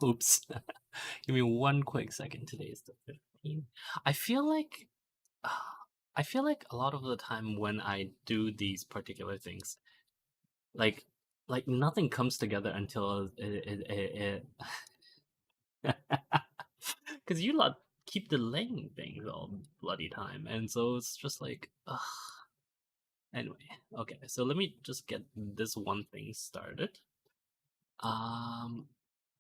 Oops. Give me one quick second. Today is the 15th. I feel like I feel like a lot of the time when I do these particular things, like nothing comes together until because you lot keep delaying things all bloody time, and so it's just like, ugh. Anyway, okay, so let me just get this one thing started. Um,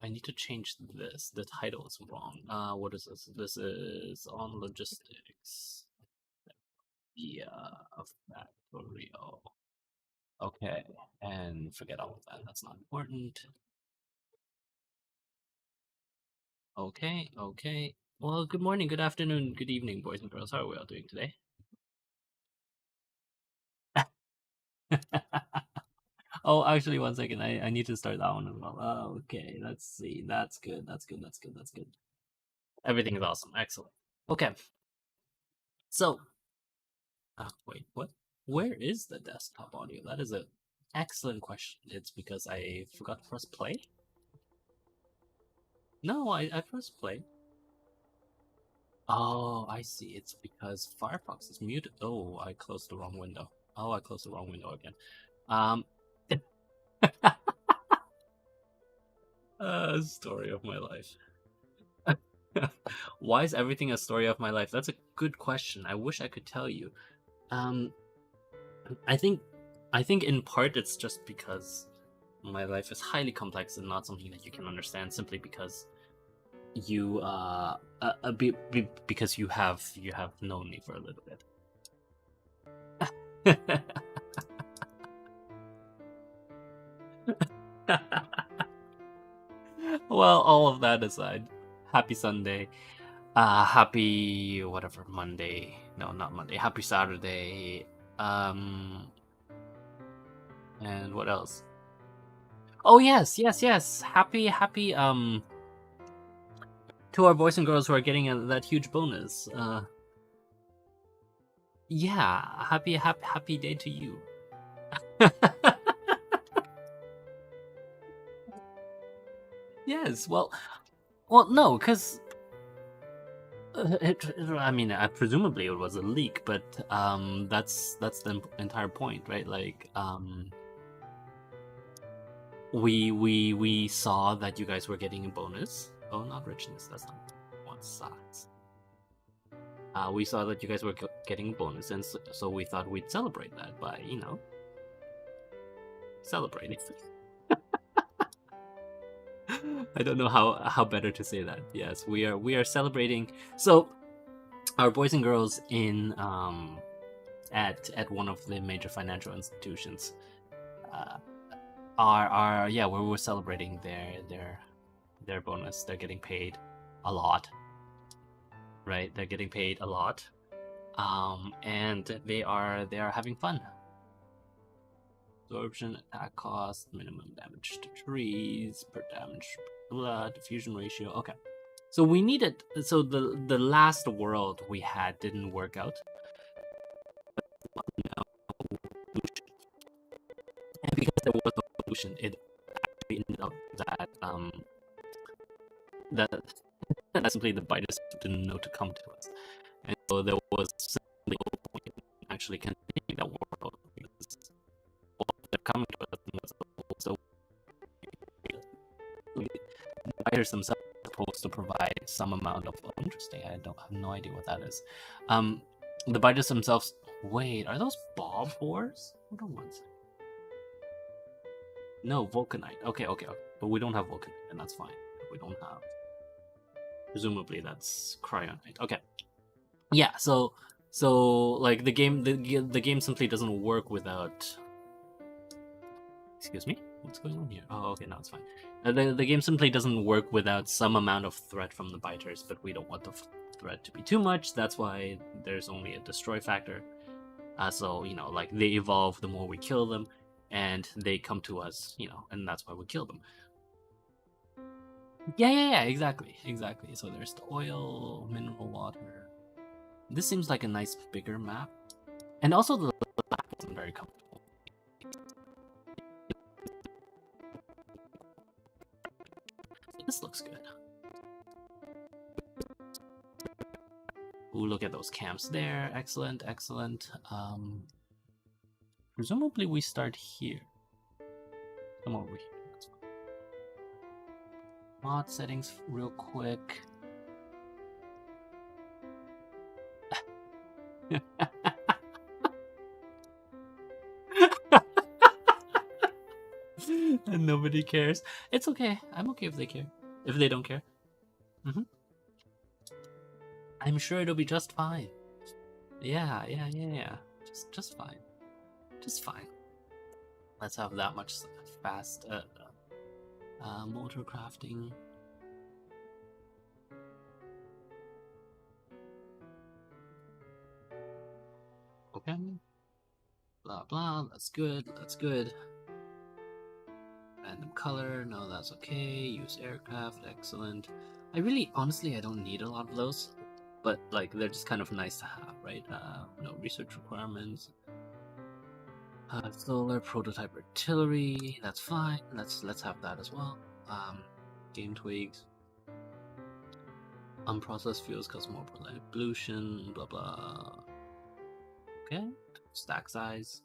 I need to change this. The title is wrong. What is this? This is on logistics. Yeah, Factorio. Okay, and forget all of that. That's not important. Okay, okay. Well, good morning, good afternoon, good evening, boys and girls. How are we all doing today? Oh, actually, one second. I need to start that one as well. Okay, let's see. That's good. That's good. That's good. That's good. Everything is awesome. Excellent. Okay, so wait, what? Where is the desktop audio? That is an excellent question. It's because I forgot to press play. No, I pressed play. Oh, I see. It's because Firefox is muted. Oh, I closed the wrong window. Oh, I closed the wrong window again. Um, story of my life. Why is everything a story of my life? That's a good question. I wish I could tell you. Um, I think, I think in part it's just because my life is highly complex and not something that you can understand simply because you because you have known me for a little bit. Well, all of that aside, happy Sunday. Happy whatever Monday. No, not Monday. Happy Saturday. Um, and what else? Oh yes, yes, yes. Happy. To our boys and girls who are getting that huge bonus. Yeah. Happy day to you. Yes. Well, no, because I mean, presumably it was a leak, but that's the entire point, right? Like, we saw that you guys were getting a bonus. Oh, not richness. That's not what size. We saw that you guys were getting a bonus, and so we thought we'd celebrate that by, celebrating. I don't know how better to say that. Yes, we are celebrating. So our boys and girls in at one of the major financial institutions uh, are yeah, where we're celebrating their bonus. They're getting paid a lot, right? They're getting paid a lot, and they are having fun. Absorption, attack cost, minimum damage to trees, per damage blood, diffusion ratio. Okay, so we needed. So the last world we had didn't work out. And because there was no solution, it actually ended up that that that simply the biters didn't know to come to us, and so there was simply no point in actually continuing that world because they're coming to us, and so the biters themselves are supposed to provide some amount of interesting. I don't have no idea what that is. The biters themselves. Wait, are those Bob ores? Hold on one second. No, vulcanite. Okay, okay, okay. But we don't have vulcanite, and that's fine. We don't have. Presumably, that's cryonite. Okay. Yeah. So like the game simply doesn't work without. Excuse me. What's going on here? Oh, okay. Now it's fine. The game simply doesn't work without some amount of threat from the biters, but we don't want the threat to be too much. That's why there's only a destroy factor. So like they evolve the more we kill them, and they come to us, and that's why we kill them. Yeah, exactly. So there's the oil, mineral water. This seems like a nice bigger map, and also the map isn't very comfortable. This looks good. Ooh, look at those camps there. Excellent, excellent. Presumably we start here. Come over here. Mod settings real quick. And nobody cares. It's okay. I'm okay if they care. If they don't care. I'm sure it'll be just fine. Yeah. Just fine. Just fine. Let's have that much fast motor crafting. Okay. Blah blah. That's good. That's good. Random color. No, that's okay. Use aircraft. Excellent. Honestly, I don't need a lot of those, but like they're just kind of nice to have, right? No research requirements. Solar prototype artillery. That's fine. Let's have that as well. Game twigs. Unprocessed fuels cause more pollution. Blah blah. Okay. Stack size.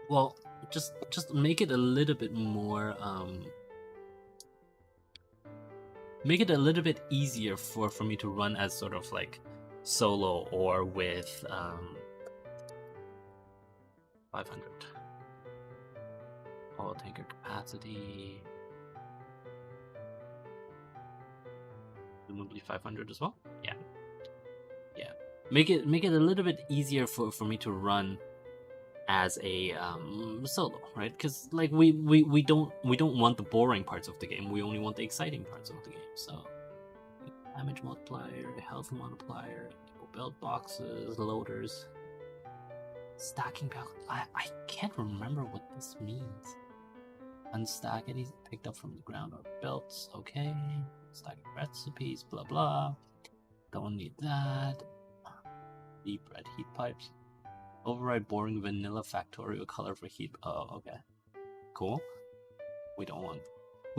Well, just make it a little bit more make it a little bit easier for me to run as sort of like solo or with 500 oil tanker capacity, presumably 500 as well. Yeah, make it a little bit easier for me to run as a solo, right? Because like we don't want the boring parts of the game. We only want the exciting parts of the game. So damage multiplier, health multiplier, belt boxes, loaders, stacking belt. I can't remember what this means. Unstack any picked up from the ground or belts. Okay. Stacking recipes. Blah blah. Don't need that. Deep red heat pipes. Override boring vanilla Factorio color for heat. Oh, okay. Cool. We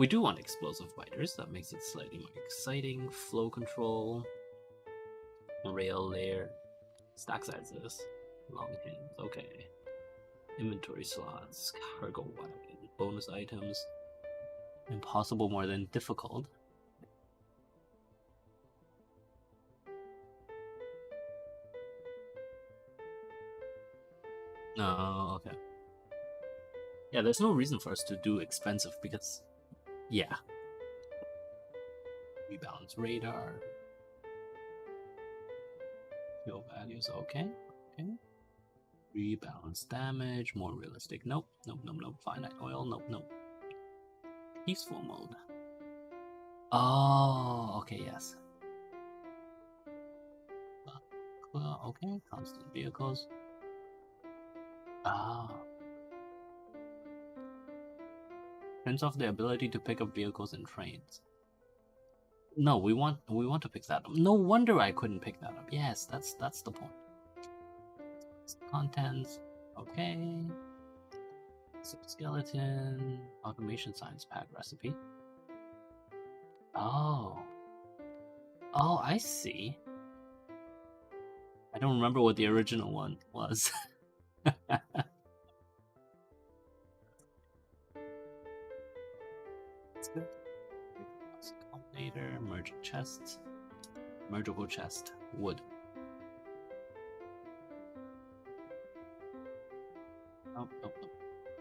do want explosive biters. That makes it slightly more exciting. Flow control. Rail layer. Stack sizes. Long hands. Okay. Inventory slots. Cargo wagon. Bonus items. Impossible more than difficult. Oh, okay. Yeah, there's no reason for us to do expensive because, yeah. Rebalance radar. Fuel values, okay. Rebalance damage, more realistic. Nope. Finite oil, nope. Peaceful mode. Oh, okay, yes. Okay, constant vehicles. Turns off the ability to pick up vehicles and trains. No, we want to pick that up. No wonder I couldn't pick that up. Yes, that's the point. Contents. Okay. Skeleton. Automation science pack recipe. Oh, I see. I don't remember what the original one was. That's good. Combinator, merge chests. Mergeable chest. Wood. Nope.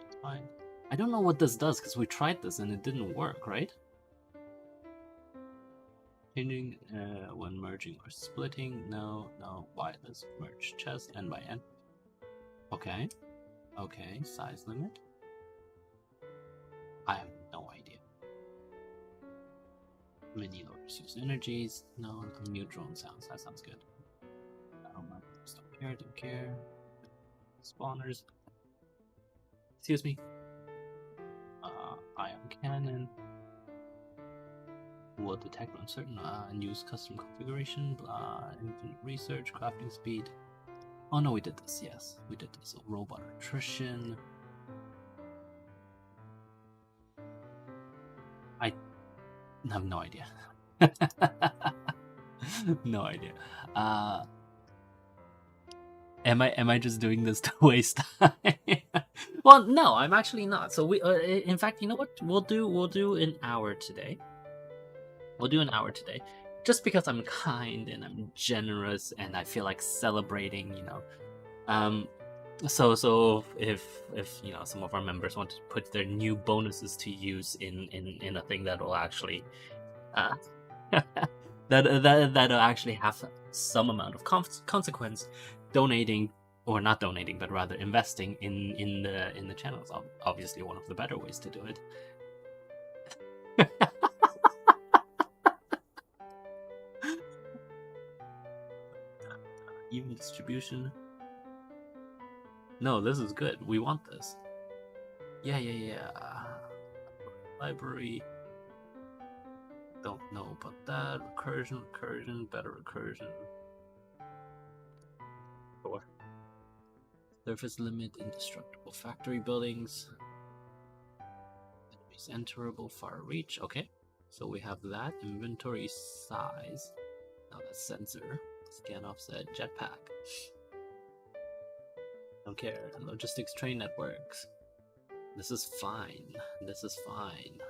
It's fine. I don't know what this does because we tried this and it didn't work, right? Changing when merging or splitting. No. Why does merge chest end by end? Okay. Size limit. I have no idea. Mini loaders use energies. No, mute drone sounds. That sounds good. Don't care. Spawners. Excuse me. Ion cannon. Will detect uncertain and use custom configuration. Blah. Infinite research. Crafting speed. Oh no, we did this. Yes, we did this. So robot attrition. have no idea. No idea. Am I just doing this to waste time? Well, no, I'm actually not. So we, in fact, you know what? We'll do an hour today. We'll do an hour today, just because I'm kind and I'm generous and I feel like celebrating. So if you know some of our members want to put their new bonuses to use in a thing that will actually uh, that'll actually have some amount of consequence, donating or not donating, but rather investing in the channel is obviously one of the better ways to do it. Even distribution. No, this is good. We want this. Yeah. Library. Don't know about that. Recursion, better recursion. Four. Surface limit, indestructible factory buildings. Enemies enterable, far reach. Okay, so we have that. Inventory size. Now that's sensor. Scan offset, jetpack. Don't care. Logistics train networks. This is fine. This is fine.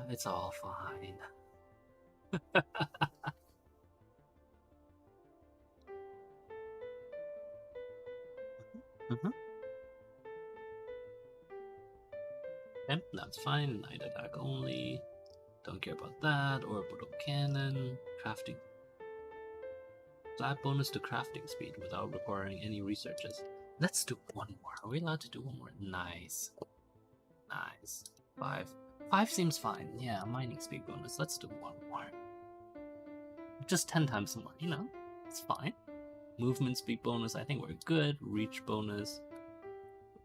It's all fine. Okay, that's fine. Night attack only. Don't care about that. Orbital cannon. Crafting. Flat bonus to crafting speed without requiring any researches. Let's do one more. Are we allowed to do one more? Nice. Nice. 5. 5 seems fine. Yeah, mining speed bonus. Let's do one more. Just 10 times more, you know? It's fine. Movement speed bonus. I think we're good. Reach bonus.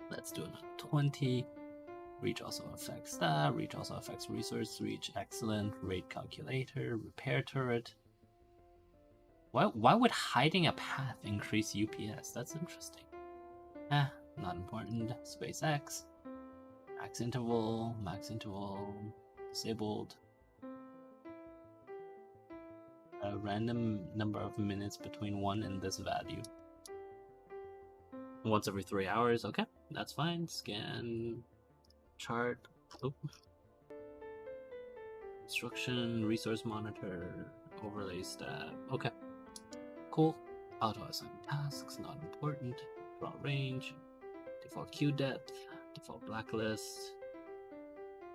Let's do another 20. Reach also affects that. Reach also affects resource reach. Excellent. Rate calculator. Repair turret. Why would hiding a path increase UPS? That's interesting. Not important. Space X. Max interval. Disabled. A random number of minutes between 1 and this value. Once every 3 hours. Okay, that's fine. Scan. Chart. Oh. Instruction. Resource monitor. Overlay stab. Okay. Cool. Auto assign tasks, not important. Draw range. Default queue depth. Default blacklist.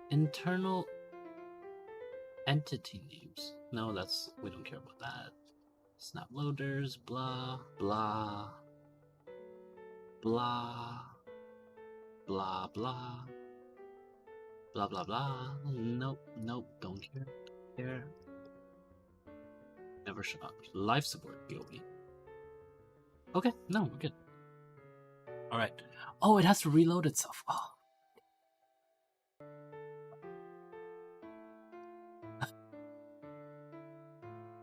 Internal entity names. No, we don't care about that. Snap loaders, blah, blah. Blah. Blah, blah. Blah, blah, blah. Nope, don't care. Never shut up. Life support POV. Okay, no, we're good. Alright. Oh, it has to reload itself. Oh.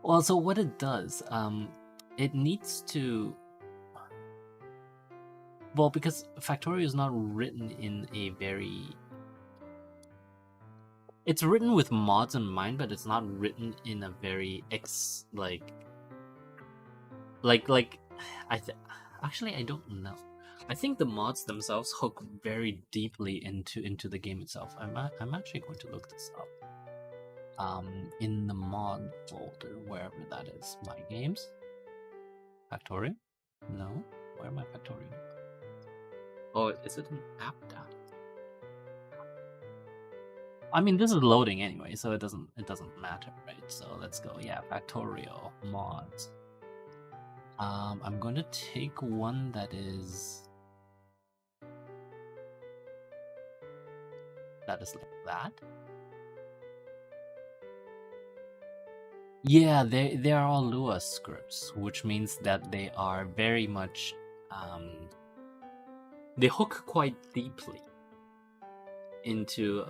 Well, so what it does, it needs to... Well, because Factorio is not written in a very... It's written with mods in mind, but it's not written in a very actually, I don't know. I think the mods themselves hook very deeply into the game itself. I'm actually going to look this up. In the mod folder, wherever that is. My games? Factorio? No? Where am I Factorio? Oh, is it an app down? I mean, this is loading anyway, so it doesn't matter, right? So let's go. Yeah, Factorio mods. I'm going to take one that is like that. Yeah, they are all Lua scripts, which means that they are very much they hook quite deeply into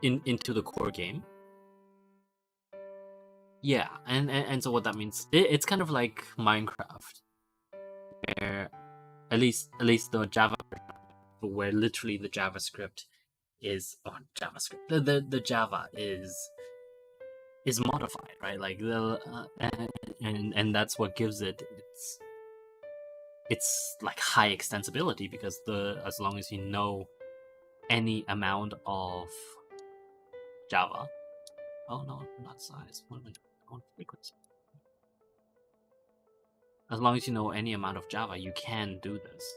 into the core game. Yeah, and so what that means, it's kind of like Minecraft, where At least the Java, where literally the JavaScript is JavaScript. The Java is modified, right? Like and that's what gives it it's like high extensibility, because as long as you know any amount of Java. Oh no, not size. What am I doing? I want frequency. As long as you know any amount of Java, you can do this.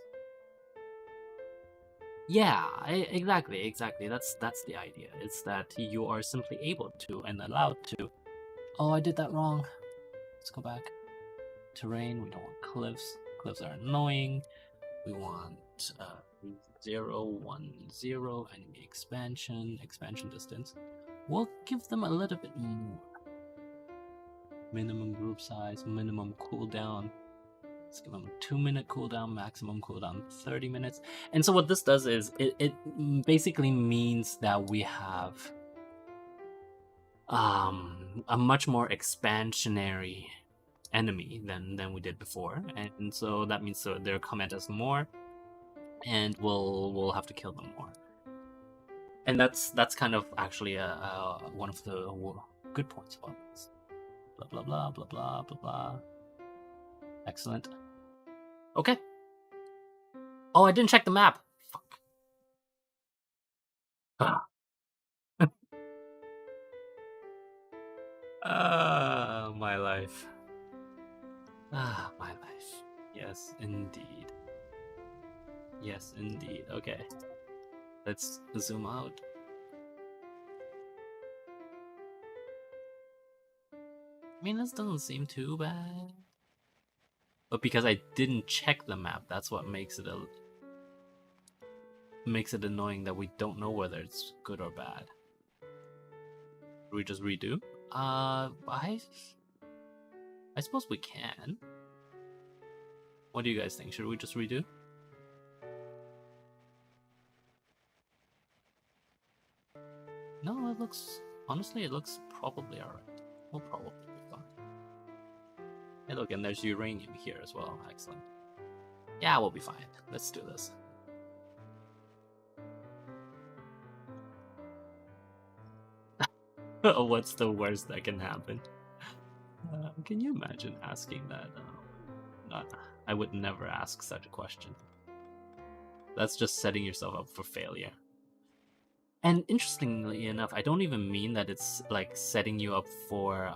Yeah, exactly. That's the idea. It's that you are simply able to and allowed to. Oh, I did that wrong. Let's go back. Terrain. We don't want cliffs. Cliffs are annoying. We want 0, 1, 0. Enemy expansion. Expansion distance. We'll give them a little bit more. Minimum group size. Minimum cooldown. Let's give them a 2-minute cooldown, maximum cooldown 30 minutes. And so what this does is it basically means that we have a much more expansionary enemy than we did before, and so that means they'll come at us more, and we'll have to kill them more. And that's kind of actually one of the good points about this. Blah blah blah blah blah blah blah. Excellent. Okay. Oh, I didn't check the map. Fuck. My life. My life. Yes, indeed. Yes, indeed. Okay. Let's zoom out. I mean, this doesn't seem too bad. But because I didn't check the map, that's what makes it annoying that we don't know whether it's good or bad. Do we just redo? I suppose we can. What do you guys think? Should we just redo? No, honestly, it looks probably alright. We'll probably be fine. Hey look, and there's uranium here as well. Excellent. Yeah, we'll be fine. Let's do this. What's the worst that can happen? Can you imagine asking that? I would never ask such a question. That's just setting yourself up for failure. And interestingly enough, I don't even mean that it's like setting you up for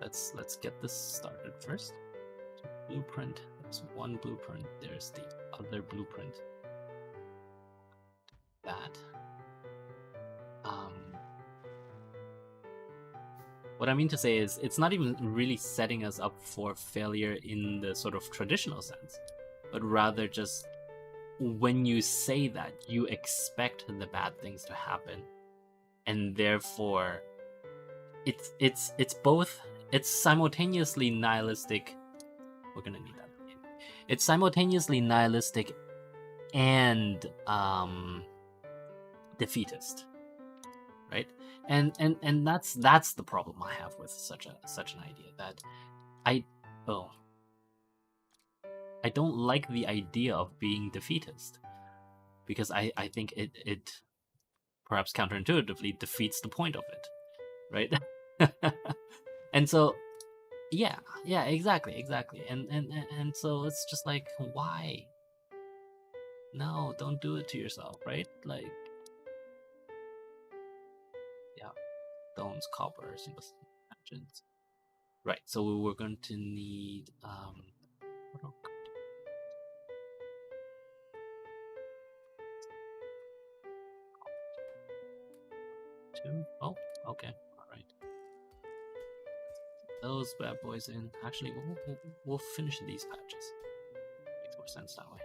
let's get this started first. Blueprint. There's one blueprint. There's the other blueprint. That. What I mean to say is, it's not even really setting us up for failure in the sort of traditional sense, but rather just when you say that, you expect the bad things to happen, and therefore, it's both. It's simultaneously nihilistic. We're gonna need that. It's simultaneously nihilistic and defeatist, right? And that's the problem I have with such an idea, that I don't like the idea of being defeatist, because I think it perhaps counterintuitively defeats the point of it, right? And so yeah, exactly. And so it's just like, why? No, don't do it to yourself, right? Like, yeah, stones, copper, engines. Right, so we're going to need two. Oh, okay, all right. Those bad boys in. Actually, we'll finish these patches. Makes more sense that way.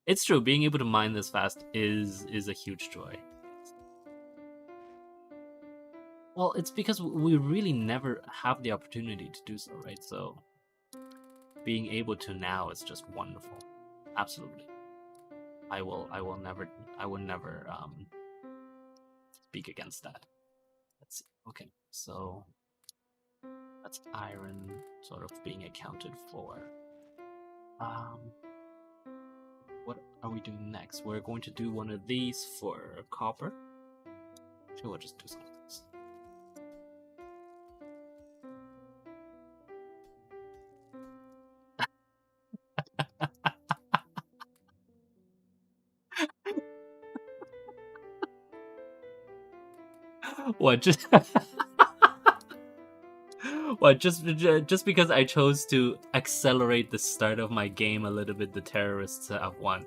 It's true. Being able to mine this fast is a huge joy. Well, it's because we really never have the opportunity to do so, right? So being able to now is just wonderful. Absolutely. I will never speak against that. Let's see. Okay, so that's iron sort of being accounted for. What are we doing next? We're going to do one of these for copper. Sure, we'll just do some of this. What, just what, just because I chose to accelerate the start of my game a little bit, the terrorists have won.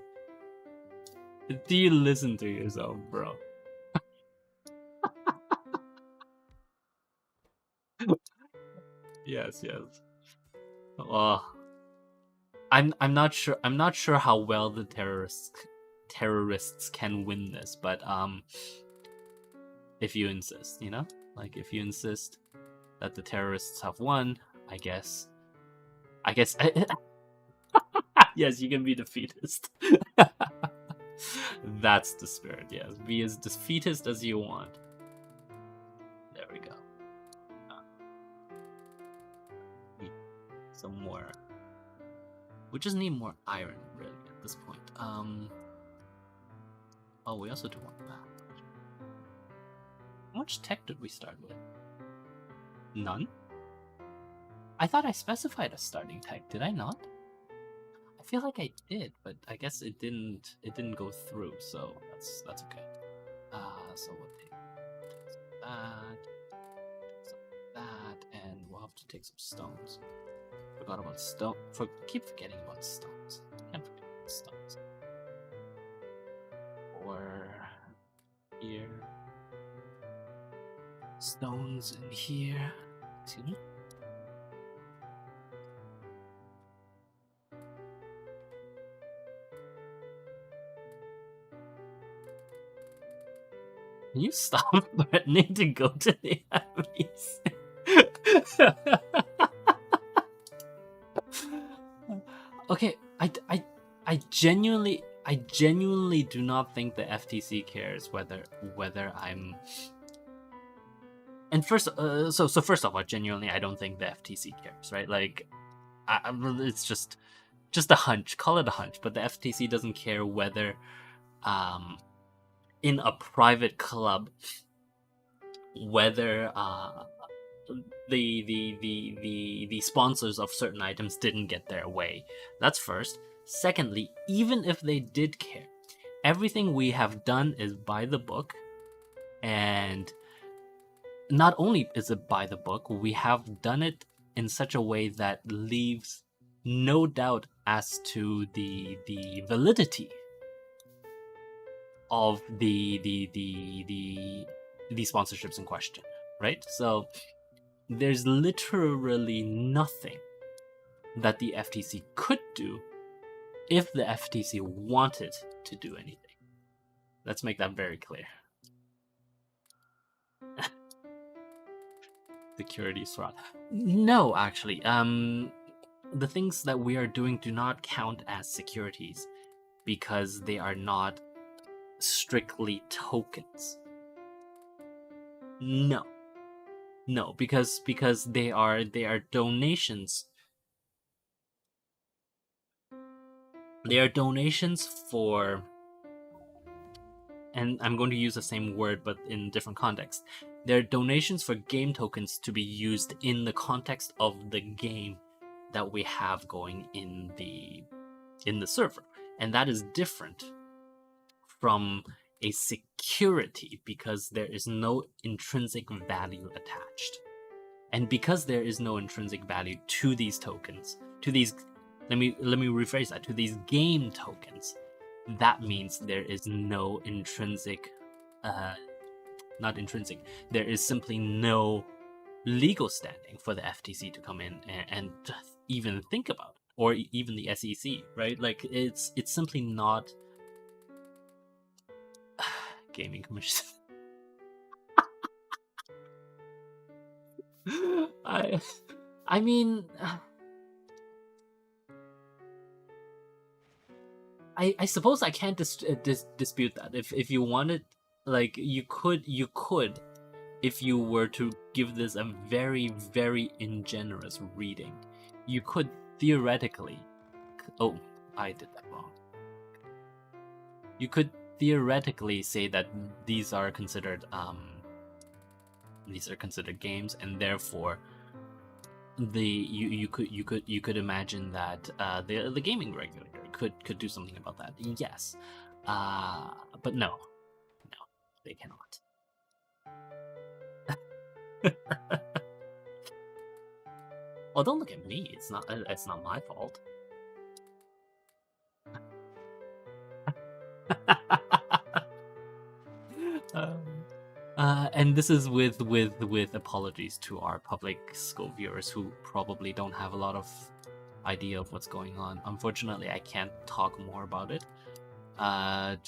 Do you listen to yourself, bro? Yes. Oh, I'm not sure. I'm not sure how well the terrorists can win this, but if you insist, you know, like if you insist that the terrorists have won, I guess. Yes, you can be defeatist. That's the spirit. Yes, be as defeatist as you want. There we go. Some more. We just need more iron, really, at this point. Oh, we also do want that. How much tech did we start with? None? I thought I specified a starting tech, did I not? I feel like I did, but I guess it didn't go through, so that's okay. So we'll take that, and we'll have to take some stones. Forgot about stone. Keep forgetting about stones. Can't forget about stones. Or here. Stones in here. Excuse me. Can you stop threatening to go to the enemies? Okay, I genuinely do not think the FTC cares whether I'm. And first, so first off, genuinely, I don't think the FTC cares, right? Like, it's just a hunch. Call it a hunch, but the FTC doesn't care whether, in a private club, whether the sponsors of certain items didn't get their way. That's first. Secondly, even if they did care, everything we have done is by the book, and not only is it by the book, we have done it in such a way that leaves no doubt as to the validity of the sponsorships in question, right? So there's literally nothing that the FTC could do if the FTC wanted to do anything. Let's make that very clear. Securities fraud. No, actually. The things that we are doing do not count as securities because they are not strictly tokens. No, because they are donations. They are donations for, and I'm going to use the same word but in different context. They're donations for game tokens to be used in the context of the game that we have going in the server, and that is different from a security because there is no intrinsic value attached. And because there is no intrinsic value to these tokens, to these, let me rephrase that, to these game tokens, that means there is no intrinsic, not intrinsic, there is simply no legal standing for the FTC to come in and even think about it, or even the SEC, right? Like, it's simply not gaming commission. I mean, I suppose I can't dispute that. If you wanted, like, you could, if you were to give this a very, very ingenuous reading, you could theoretically... Oh, I did that wrong. You could theoretically say that these are considered games, and therefore you could imagine that the gaming regulator could do something about that. Yes, but no, they cannot. Well, don't look at me. It's not my fault. And this is with apologies to our public school viewers who probably don't have a lot of idea of what's going on. Unfortunately, I can't talk more about it. I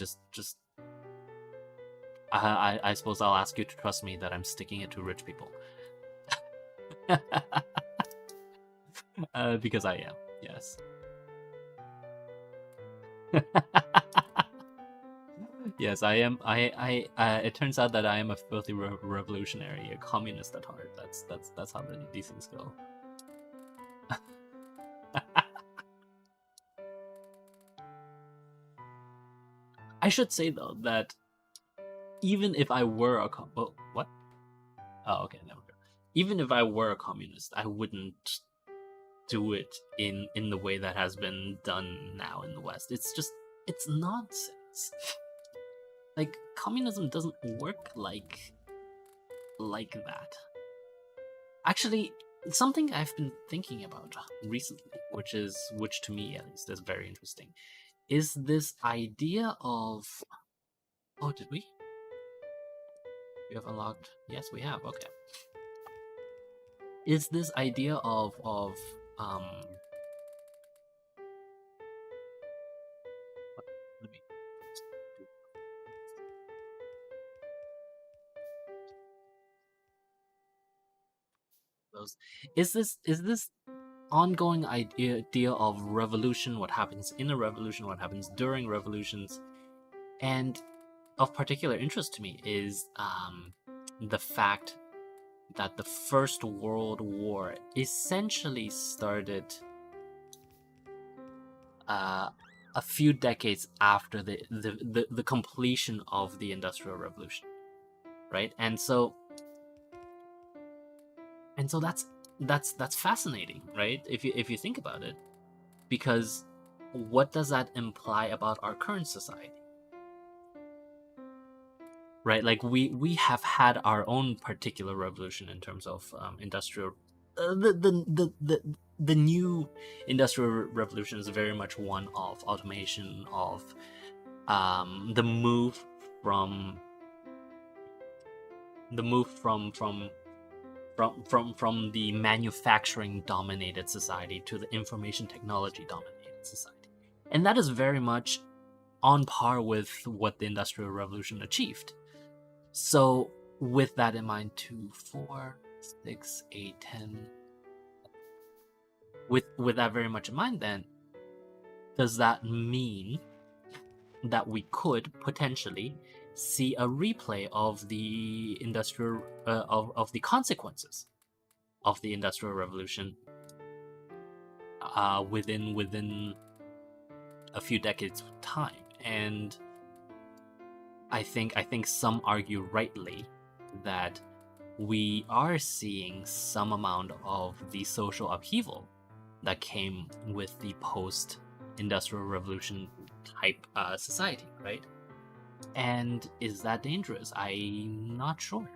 suppose I'll ask you to trust me that I'm sticking it to rich people. Because I am, yes. Yes, I am. It turns out that I am a filthy revolutionary, a communist at heart. That's how these things go. I should say though that even if I were a what? Oh, okay, there we go. Even if I were a communist, I wouldn't do it in the way that has been done now in the West. It's nonsense. Like, communism doesn't work like that. Actually, something I've been thinking about recently, which to me at least is very interesting, is this idea of... Oh, did we? We have unlocked... Yes, we have. Okay. Is this idea of let me... Is this ongoing idea of revolution, what happens in a revolution, what happens during revolutions, and of particular interest to me is the fact that the First World War essentially started a few decades after the completion of the Industrial Revolution, right? And so that's fascinating, right? If you think about it, because what does that imply about our current society? Right, like we have had our own particular revolution in terms of industrial. The new industrial revolution is very much one of automation, of the move from the manufacturing dominated society to the information technology dominated society, and that is very much on par with what the Industrial Revolution achieved. So, with that in mind, 2, 4, 6, 8, 10. With that very much in mind, then, does that mean that we could potentially see a replay of the industrial of the consequences of the Industrial Revolution within a few decades of time? And I think some argue rightly that we are seeing some amount of the social upheaval that came with the post-Industrial Revolution type society, right? And is that dangerous? I'm not sure.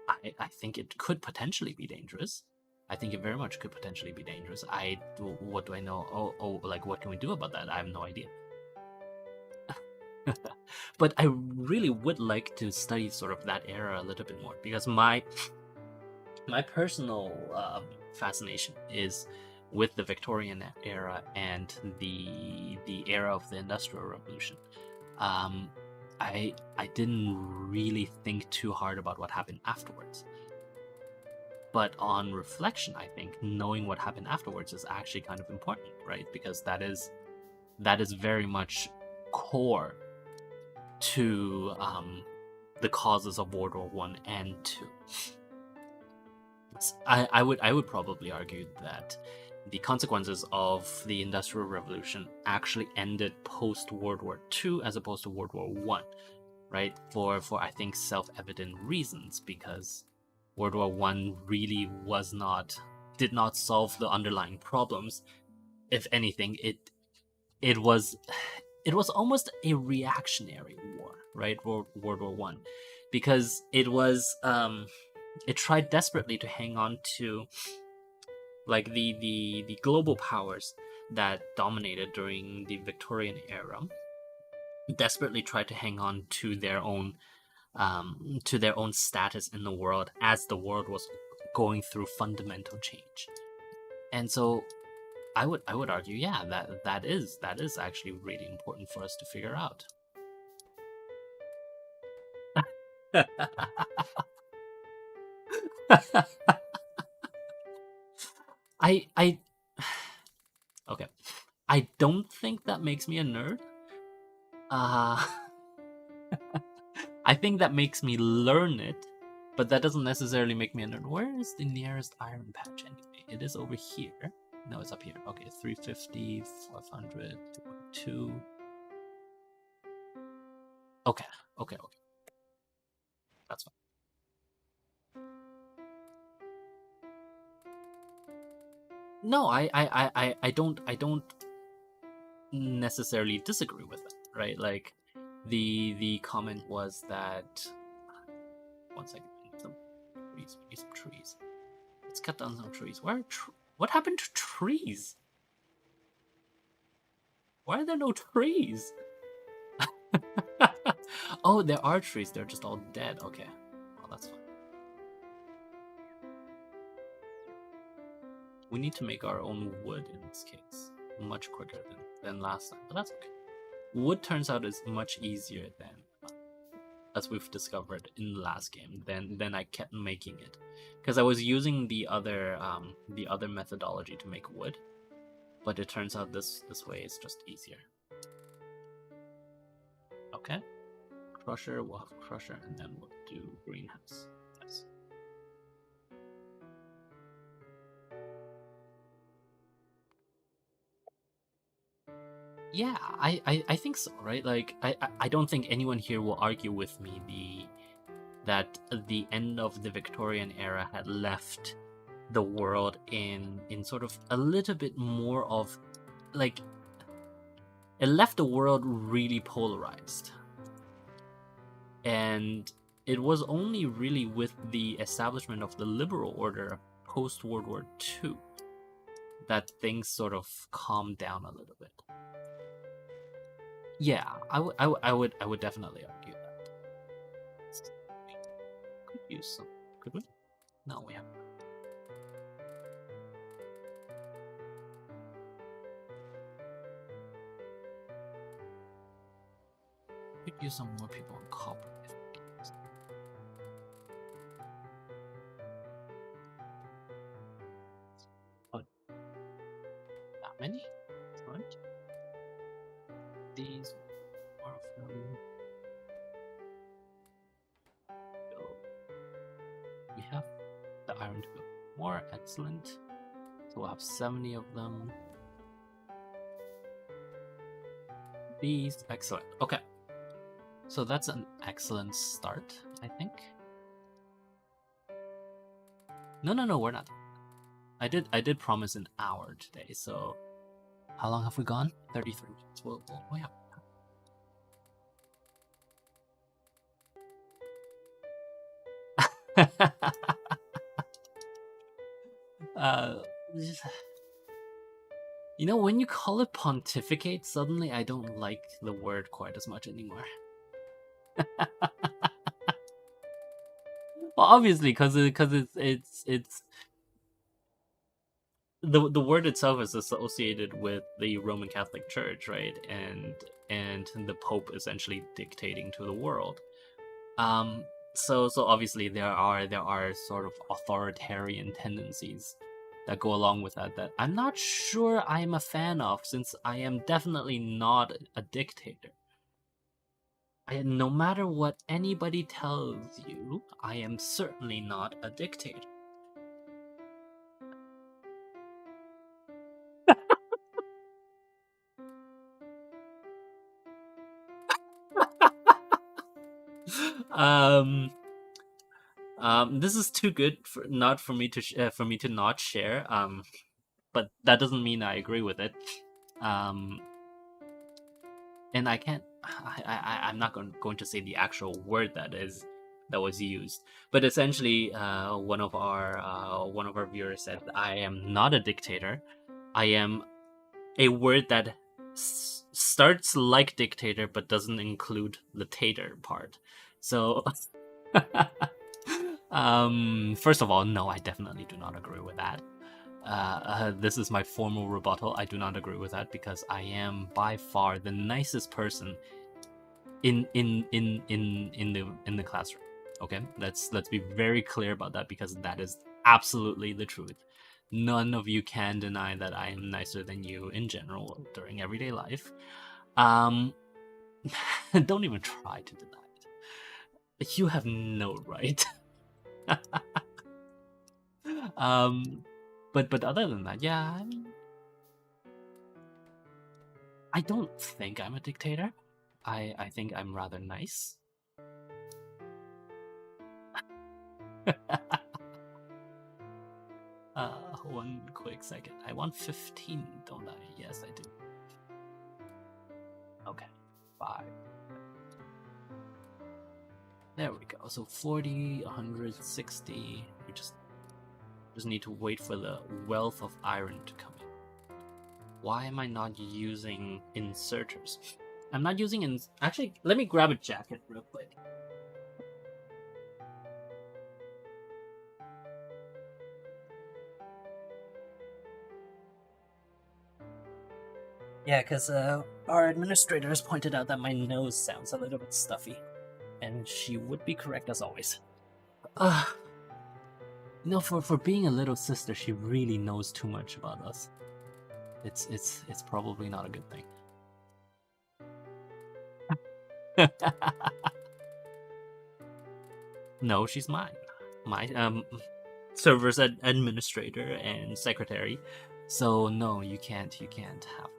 I think it could potentially be dangerous. I think it very much could potentially be dangerous. What do I know? Oh, like, what can we do about that? I have no idea. But I really would like to study sort of that era a little bit more, because my personal fascination is with the Victorian era and the era of the Industrial Revolution. I didn't really think too hard about what happened afterwards. But on reflection, I think knowing what happened afterwards is actually kind of important, right? Because that is very much core to the causes of World War One and Two. I would probably argue that the consequences of the Industrial Revolution actually ended post World War II as opposed to World War One, right? For I think self-evident reasons, because World War One really did not solve the underlying problems. If anything, it was almost a reactionary war, right? World War One, because it tried desperately to hang on to like the global powers that dominated during the Victorian era desperately tried to hang on to their own status in the world as the world was going through fundamental change. And so I would argue, yeah, that is actually really important for us to figure out. I okay. I don't think that makes me a nerd. Uh I think that makes me learn it, but that doesn't necessarily make me a nerd. Where is the nearest iron patch anyway? It is over here. No, it's up here. Okay, 350, 500, 2. Okay, okay. That's fine. No, I don't necessarily disagree with it, right? Like the comment was that 1 second, we need some trees. Let's cut down some trees. What happened to trees? Why are there no trees? Oh, there are trees. They're just all dead. Okay. Oh, that's fine. We need to make our own wood in this case. Much quicker than last time, but that's okay. Wood turns out is much easier than, as we've discovered in the last game, then I kept making it. Because I was using the other methodology to make wood, but it turns out this way is just easier. Okay. Crusher, we'll have crusher, and then we'll do greenhouse. Yes. Yeah, I think so, right? Like I don't think anyone here will argue with me that the end of the Victorian era had left the world in sort of a little bit more of like it left the world really polarized. And it was only really with the establishment of the liberal order post World War II that things sort of calmed down a little bit. Yeah, I would definitely argue that. Could use some. Could we? No, we haven't. Could use some more people on copper. Oh, that many? Right? These are from. We have the iron to go more. Excellent. So we'll have 70 of them. These, excellent. Okay. So that's an excellent start, I think. No, we're not. I did promise an hour today, so how long have we gone? 33 minutes. Well, yeah. uh, you know, when you call it pontificate, suddenly I don't like the word quite as much anymore. Well, obviously, because it's the word itself is associated with the Roman Catholic Church, right? And the Pope essentially dictating to the world. So obviously there are sort of authoritarian tendencies that go along with that I'm not sure I'm a fan of, since I am definitely not a dictator. No matter what anybody tells you, I am certainly not a dictator. um, this is too good for not for me to for me to not share. But that doesn't mean I agree with it. Um, and I can't. I'm not going to say the actual word that was used, but essentially, one of our viewers said, "I am not a dictator. I am a word that starts like dictator but doesn't include the tater part." So, first of all, no, I definitely do not agree with that. This is my formal rebuttal. I do not agree with that because I am by far the nicest person in the classroom. Okay, let's be very clear about that because that is absolutely the truth. None of you can deny that I am nicer than you in general during everyday life. Um, don't even try to deny it. You have no right. um, but other than that, yeah, I don't think I'm a dictator. I think I'm rather nice. One quick second. I want 15, don't I? Yes, I do. Okay, 5. There we go. So 40, 160. We just need to wait for the wealth of iron to come in. Why am I not using inserters? I'm not using Actually, let me grab a jacket real quick. Yeah, because our administrator has pointed out that my nose sounds a little bit stuffy. And she would be correct as always. For being a little sister, she really knows too much about us. It's probably not a good thing. No, she's mine. My server's administrator and secretary. So no, you can't have.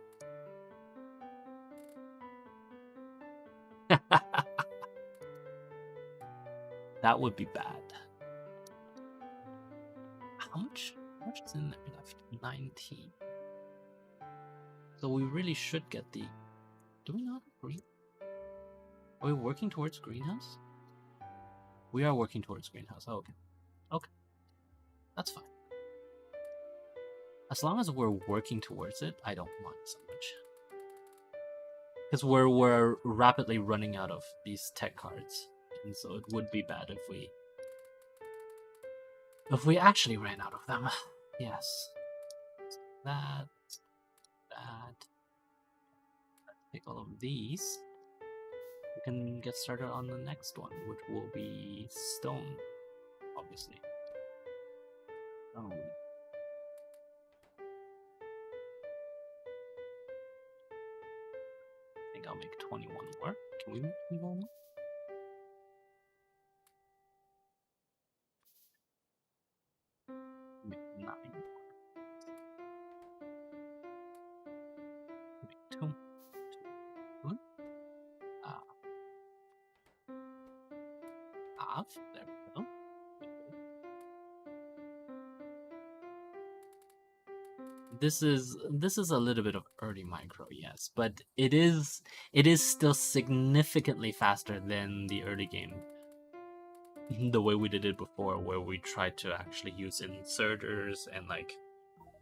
That would be bad. How much is in there left? 19. So we really should get the. Do we not agree? Are we working towards greenhouse? We are working towards greenhouse. Oh, okay. Okay. That's fine. As long as we're working towards it, I don't mind so much. Because we're rapidly running out of these tech cards. And so it would be bad if we actually ran out of them. Yes. That. Take all of these. We can get started on the next one, which will be stone, obviously. Oh. I think I'll make 21 more. Can we make 21 more? Make 9 more. Make 2. 1. Half. There we go. This is a little bit of early micro, yes, but it is still significantly faster than the early game. The way we did it before, where we tried to actually use inserters and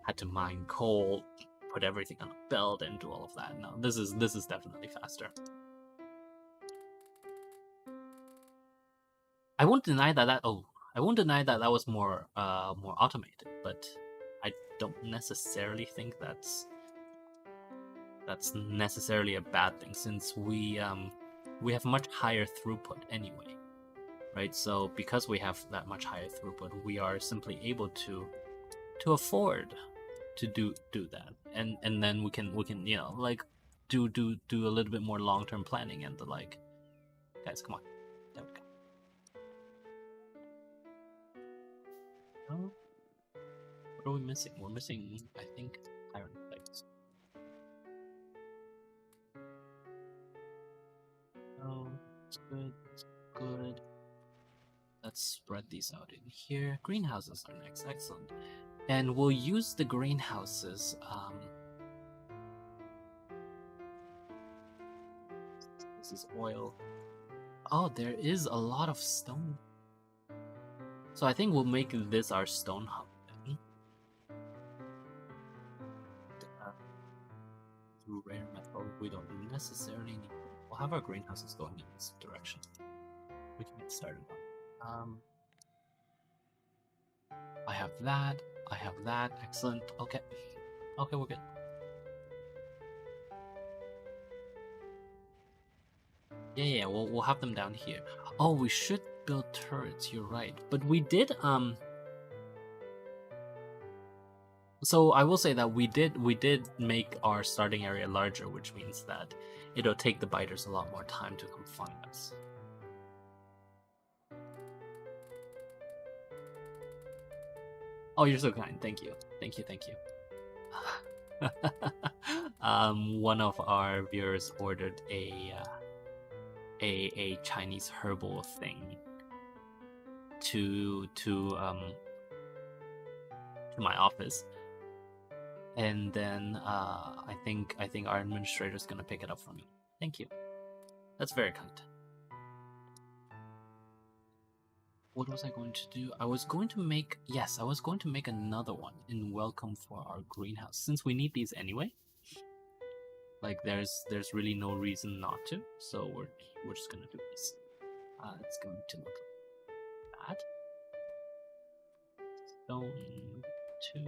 had to mine coal, put everything on a belt, and do all of that. No, this is definitely faster. I won't deny that I won't deny that was more automated, but I don't necessarily think that's necessarily a bad thing since we have much higher throughput anyway, right? So because we have that much higher throughput, we are simply able to afford to do that, and then we can do a little bit more long-term planning and the like. Guys, come on. There we go. Oh, what are we missing? We're missing, I think, iron plates. Oh, it's good. It's good. Let's spread these out in here. Greenhouses are next. Excellent. And we'll use the greenhouses. This is oil. Oh, there is a lot of stone. So I think we'll make this our stone hub then. Rare metal, we don't necessarily need. We'll have our greenhouses going in this direction. We can get started on. I have that. I have that. Excellent. Okay. Okay, we're good. Yeah, we'll have them down here. Oh, we should build turrets, you're right. But we did so I will say that we did make our starting area larger, which means that it'll take the biters a lot more time to come find us. Oh, you're so kind. Thank you. Thank you, thank you. One of our viewers ordered a Chinese herbal thing to my office, and then I think our administrator is gonna pick it up for me. Thank you. That's very kind. What was I going to do? I was going to make another one in welcome for our greenhouse, since we need these anyway. Like there's really no reason not to, so we're just gonna do this. It's going to look like that. Stone 2.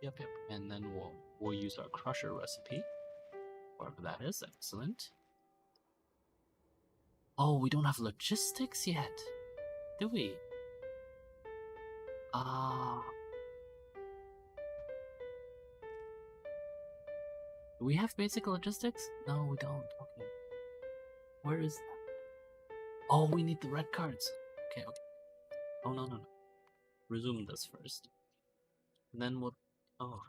Yep. And then we'll use our crusher recipe, whatever that is. Excellent. Oh, we don't have logistics yet, do we? Do we have basic logistics? No, we don't. Okay. Where is that? Oh, we need the red cards. Okay. Oh, no. Resume this first. And then we'll... Oh.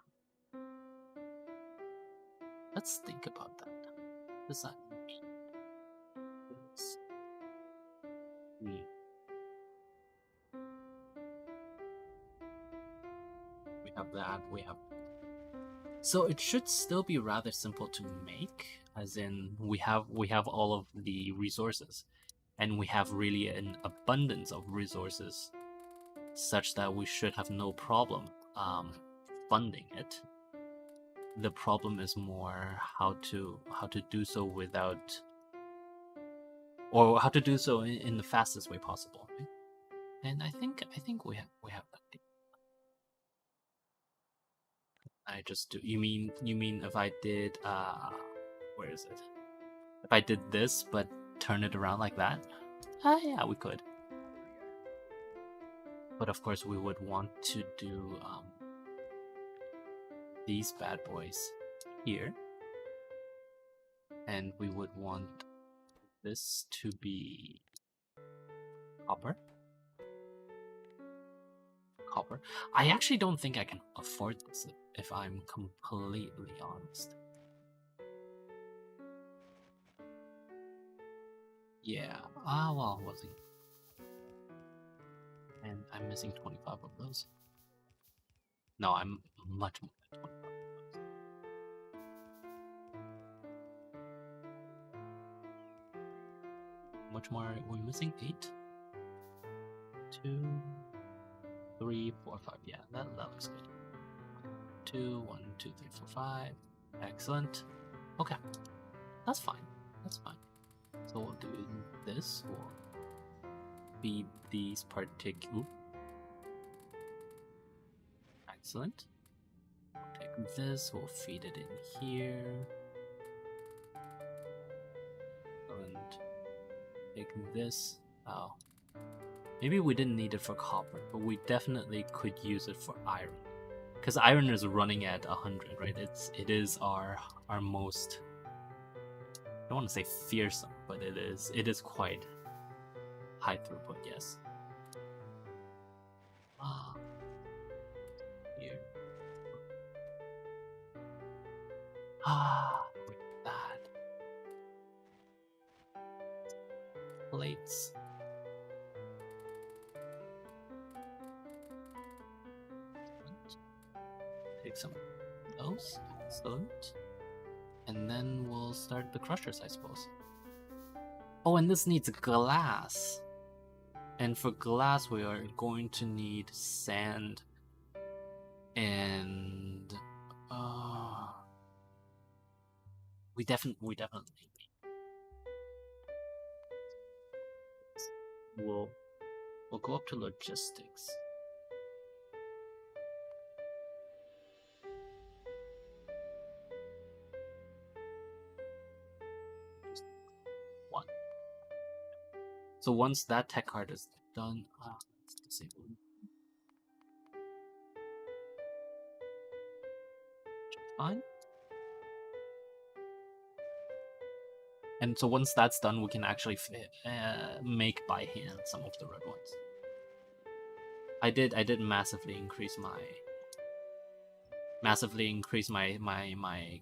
Let's think about that. Design. We have that, we have... So it should still be rather simple to make, as in we have all of the resources, and we have really an abundance of resources, such that we should have no problem funding it. The problem is more how to do so without, or how to do so in the fastest way possible. Right? And I think we have that. I just do. You mean if I did where is it? If I did this but turn it around like that? Yeah, we could. But of course we would want to do these bad boys here. And we would want this to be copper. I actually don't think I can afford this, if I'm completely honest. Yeah. Well, we'll see. And I'm missing 25 of those. No, I'm much more than 25 of those. Much more are we missing? 8? 2, 3, 4, 5. Yeah, that looks good. 2, 1, 2, 3, 4, 5. Excellent. Okay. That's fine. So we'll do this. We'll feed these particular. Excellent. We'll take this. We'll feed it in here. And take this. Oh. Maybe we didn't need it for copper, but we definitely could use it for iron. Because iron is running at 100, right? It is our most don't want to say fearsome, but it is quite high throughput, yes. Ah, here. Look at that. Plates. Take some of those. Excellent. And then we'll start the crushers, I suppose. Oh, and this needs glass. And for glass, we are going to need sand and we definitely we'll go up to logistics. Just one. So once that tech card is done, let's disable it. Fine. And so once that's done, we can actually make by hand some of the red ones. I did massively increase my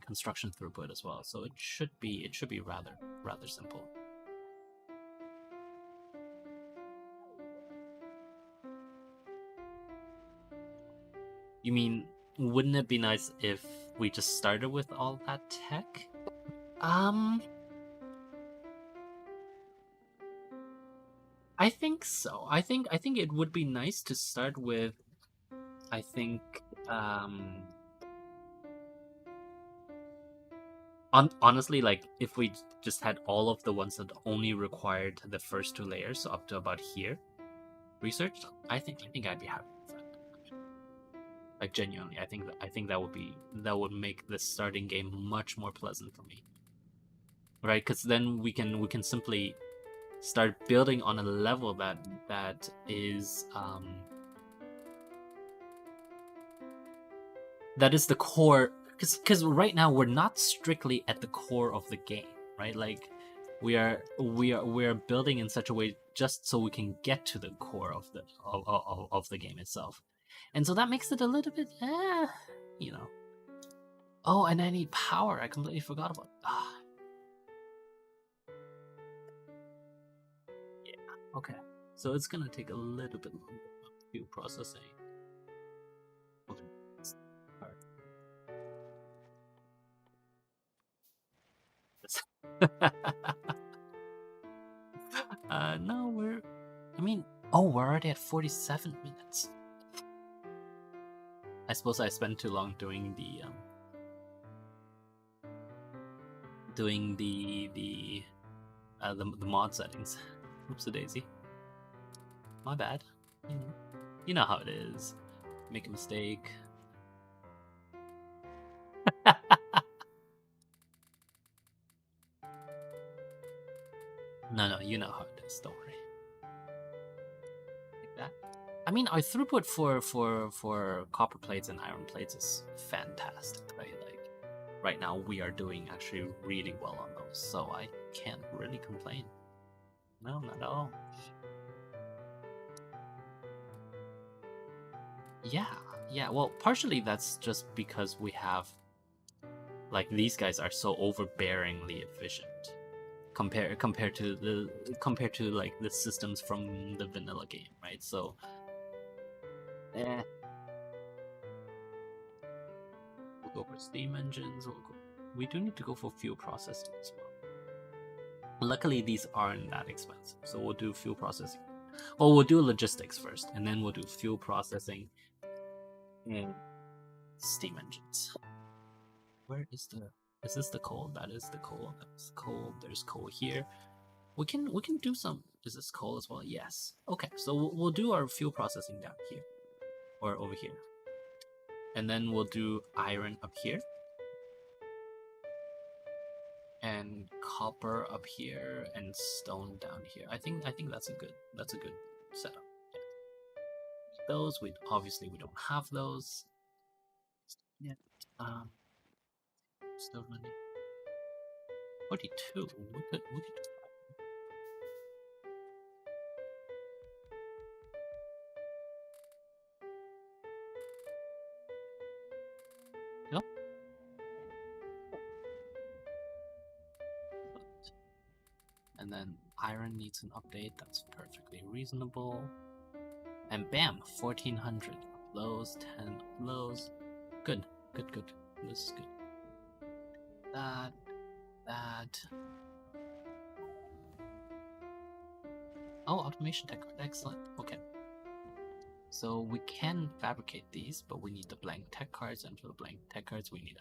construction throughput as well, so it should be rather simple. You mean, wouldn't it be nice if we just started with all that tech? I think so. I think it would be nice to start with, I think, honestly, like, if we just had all of the ones that only required the first two layers, so up to about here, researched, I think I'd be happy with that. Like, genuinely, I think that would make the starting game much more pleasant for me. Right? Because then we can simply start building on a level that is that is the core, because right now we're not strictly at the core of the game, right? Like we are building in such a way just so we can get to the core of the game itself, and so that makes it a little bit you know. Oh, and I need power. I completely forgot about yeah. Okay, so it's gonna take a little bit longer to processing. Okay. No, we're already at 47 minutes. I suppose I spent too long doing the mod settings. Oops a daisy. My bad. You know how it is. Make a mistake. No, you know how it is. Don't worry. Like that. I mean, our throughput for copper plates and iron plates is fantastic, right? Like, right now we are doing actually really well on those, so I can't really complain. No, not at all. Yeah. Well, partially that's just because we have, like, these guys are so overbearingly efficient compared to like the systems from the vanilla game, right? So, we'll go for steam engines. We do need to go for fuel processing as well. Luckily, these aren't that expensive, so we'll do fuel processing. Well, we'll do logistics first, and then we'll do fuel processing and steam engines. Where is the? Is this the coal? That is the coal. That's coal. There's coal here. We can do some. Is this coal as well? Yes. Okay, so we'll do our fuel processing down here, or over here, and then we'll do iron up here, and copper up here, and stone down here. I think that's a good setup. Yeah. Those we don't have those. Yeah. Still running. 42. We could Yep. And then iron needs an update. That's perfectly reasonable. And bam, 1400 lows, 10 lows. Good. This is good. That. Oh, automation tech. Excellent. Okay. So we can fabricate these, but we need the blank tech cards, and for the blank tech cards, we need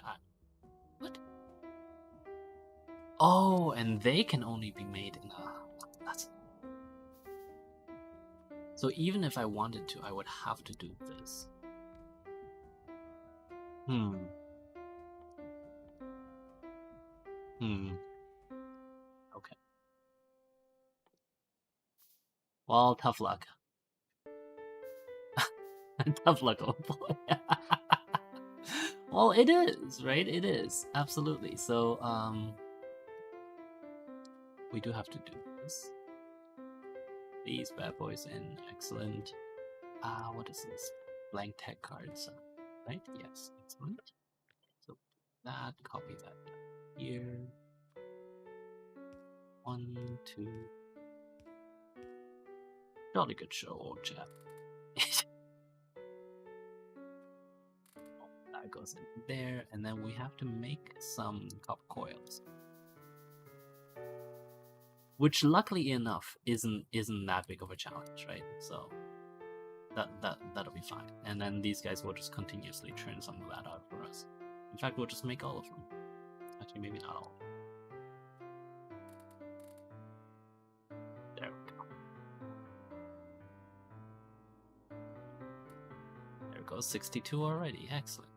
what? Oh, and they can only be made in a. That's. So even if I wanted to, I would have to do this. Okay. Well, tough luck. Tough luck, oh boy. Well, it is, right? It is. Absolutely. So, we do have to do this. These bad boys in. Excellent. What is this? Blank tech cards, right? Yes, excellent. So, that, copy that here. 1, 2. Jolly good show, old chap. That goes in there, and then we have to make some copper coils, which luckily enough isn't that big of a challenge, right? So that'll be fine. And then these guys will just continuously churn some of that out for us. In fact, we'll just make all of them. Actually, maybe not all. There we go. There it goes, 62 already. Excellent.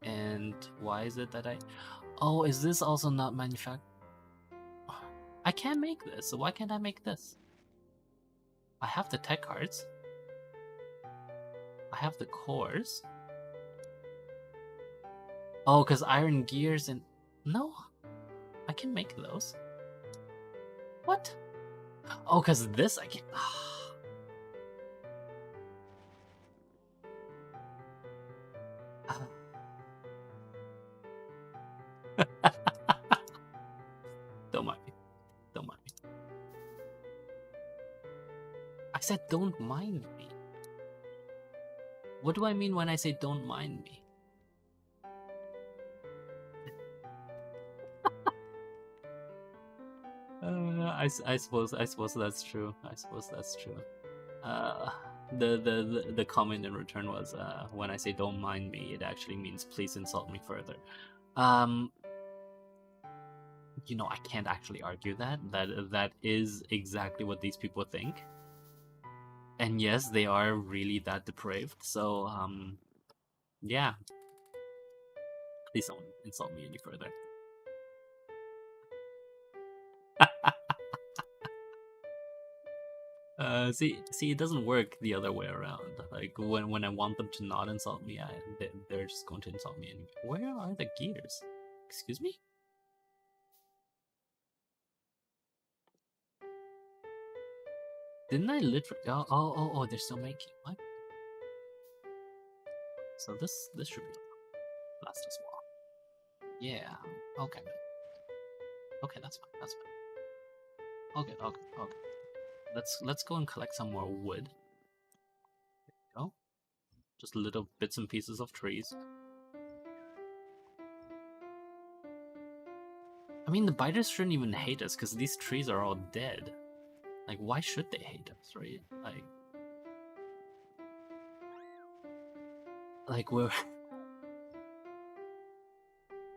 And why is it that Oh, is this also not manufactured? I can't make this, so why can't I make this? I have the tech cards. I have the cores. Oh, because iron gears and... No, I can make those. What? Oh, because this I can... Don't mind me. Don't mind me. I said don't mind me. What do I mean when I say don't mind me? I suppose that's true. I suppose that's true. The comment in return was when I say don't mind me, it actually means please insult me further. You know, I can't actually argue that is exactly what these people think. And yes, they are really that depraved. So yeah. Please don't insult me any further. See, it doesn't work the other way around. Like when I want them to not insult me, they're just going to insult me anyway. Where are the gears? Excuse me? Didn't I literally? Oh! They're still making what? So this should be last as well. Yeah. Okay. Okay, that's fine. That's fine. Okay. Let's go and collect some more wood. There we go. Just little bits and pieces of trees. I mean, the biters shouldn't even hate us because these trees are all dead. Like, why should they hate us, right? Like we're...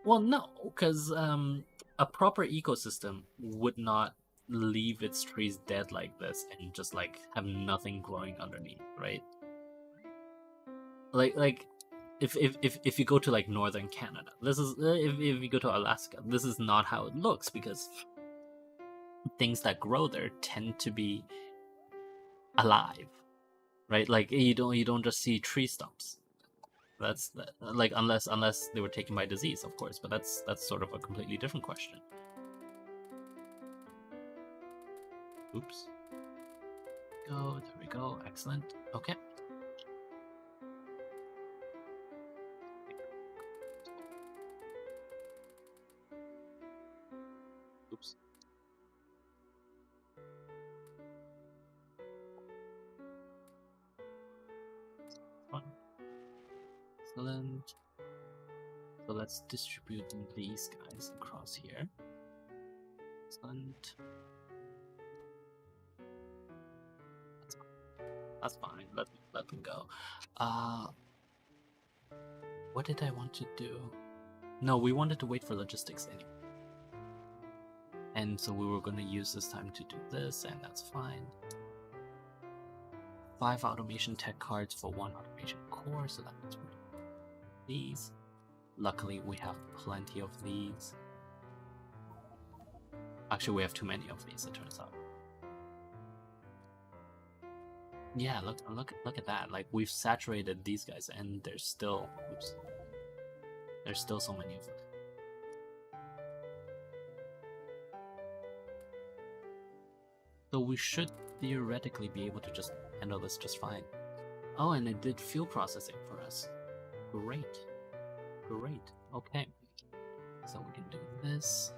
Well, no, because a proper ecosystem would not leave its trees dead like this and just like have nothing growing underneath, right? Like if you go to like northern Canada, this is if you go to Alaska, this is not how it looks because things that grow there tend to be alive, right? Like you don't just see tree stumps. That's like unless they were taken by disease, of course, but that's sort of a completely different question. Oops. Go, there we go. Excellent. Okay. Oops. Fun. Excellent. So let's distribute these guys across here. Excellent. That's fine. Let them go. What did I want to do? No, we wanted to wait for logistics anyway. And so we were going to use this time to do this, and that's fine. 5 automation tech cards for 1 automation core, so that means we're doing these. Luckily, we have plenty of these. Actually, we have too many of these, it turns out. Yeah, look at that. Like, we've saturated these guys, and there's still, oops, there's still so many of them. So we should theoretically be able to just handle this just fine. Oh, and it did fuel processing for us. Great. Great. Okay. So we can do this.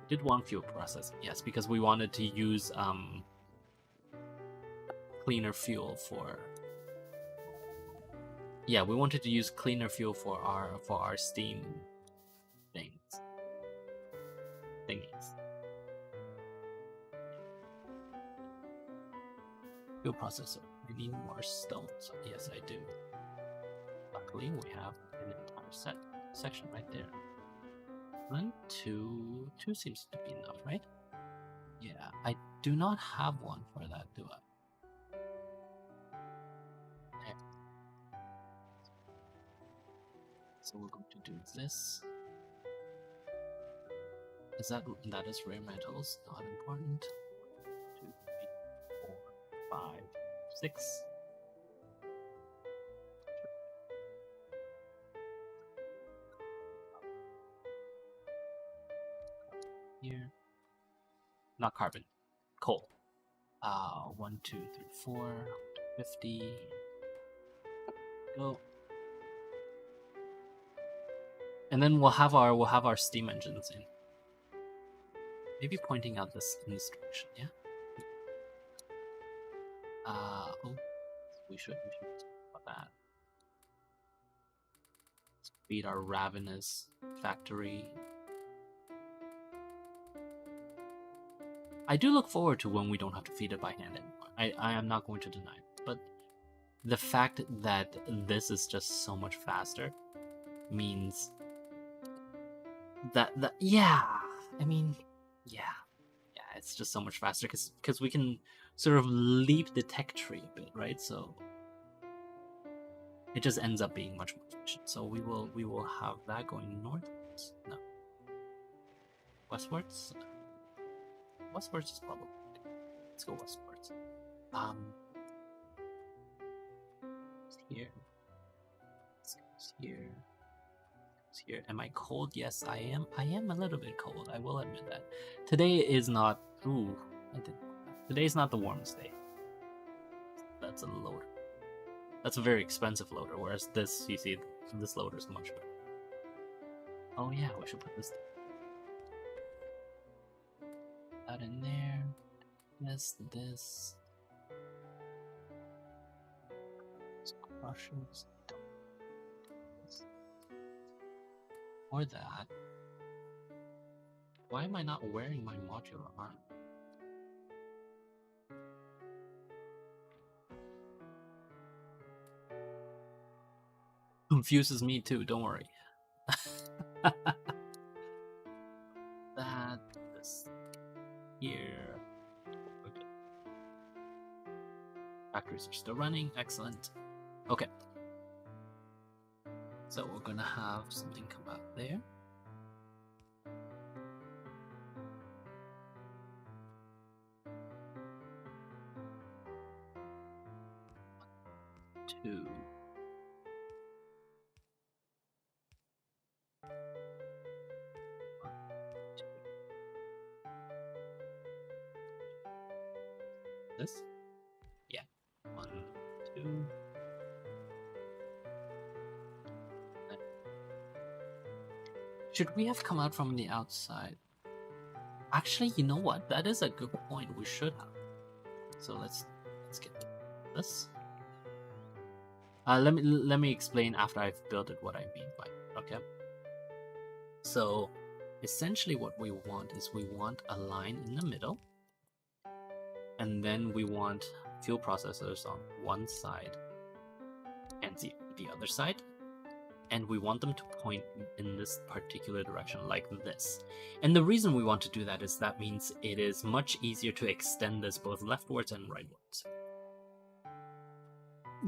We did want fuel processing, yes, because we wanted to use cleaner fuel for... Yeah, we wanted to use cleaner fuel for our steam thingies. Fuel processor. I need more stones. Yes, I do. Luckily, we have an entire section right there. 1, 2 seems to be enough, right? Yeah, I do not have one for that, do I? There. So we're going to do this. That is rare metals, not important. 2, 3, 4, 5, 6. Here. Not carbon. Coal. 1, 2, 3, 4, 50. Go. And then we'll have our steam engines in. Maybe pointing out this in this direction, yeah? Oh, we should talk about that. Let's feed our ravenous factory. I do look forward to when we don't have to feed it by hand anymore. I am not going to deny it, but the fact that this is just so much faster means that yeah, I mean, yeah, it's just so much faster because we can sort of leap the tech tree a bit, right? So it just ends up being much more efficient. So we will have that going northwards. No, westwards. Westwards is probably good. Let's go westwards. Here. This goes here. Here. Am I cold? Yes, I am. I am a little bit cold. I will admit that. Today is not. Ooh, today's not the warmest day. That's a loader. That's a very expensive loader. Whereas this, you see, this loader is much better. Oh yeah, we should put this. That in there. This. Crushers. Or that. Why am I not wearing my modular arm? Confuses me too, don't worry. That, this, here. Okay. Factories are still running, excellent. Okay. So we're gonna have something come out there. 2. this. Yeah. 1, 2. Should we have come out from the outside? Actually, you know what? That is a good point. We should have. So let's get this. Let me explain after I've built it what I mean by it, okay? So essentially what we want is we want a line in the middle, and then we want fuel processors on one side and the other side, and we want them to point in this particular direction like this. And the reason we want to do that is that means it is much easier to extend this both leftwards and rightwards.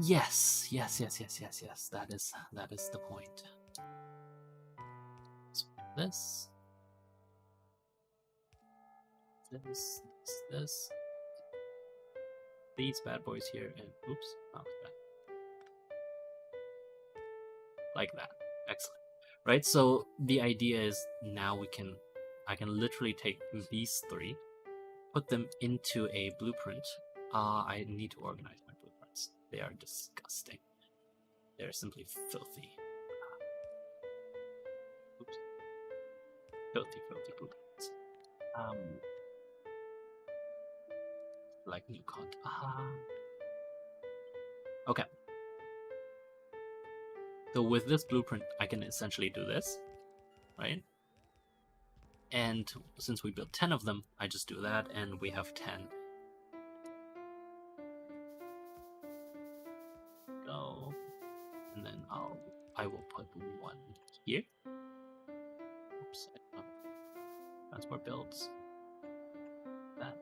Yes. That is the point. So this. These bad boys here, and oops, not like that. Like that. Excellent. Right, so the idea is now I can literally take these three, put them into a blueprint. I need to organize my blueprints. They are disgusting. They're simply filthy. Oops. Filthy blueprints. Like new content. Okay. So with this blueprint, I can essentially do this, right? And since we built 10 of them, I just do that, and we have 10. Go, and then I will put one here. Oops, transport builds. That.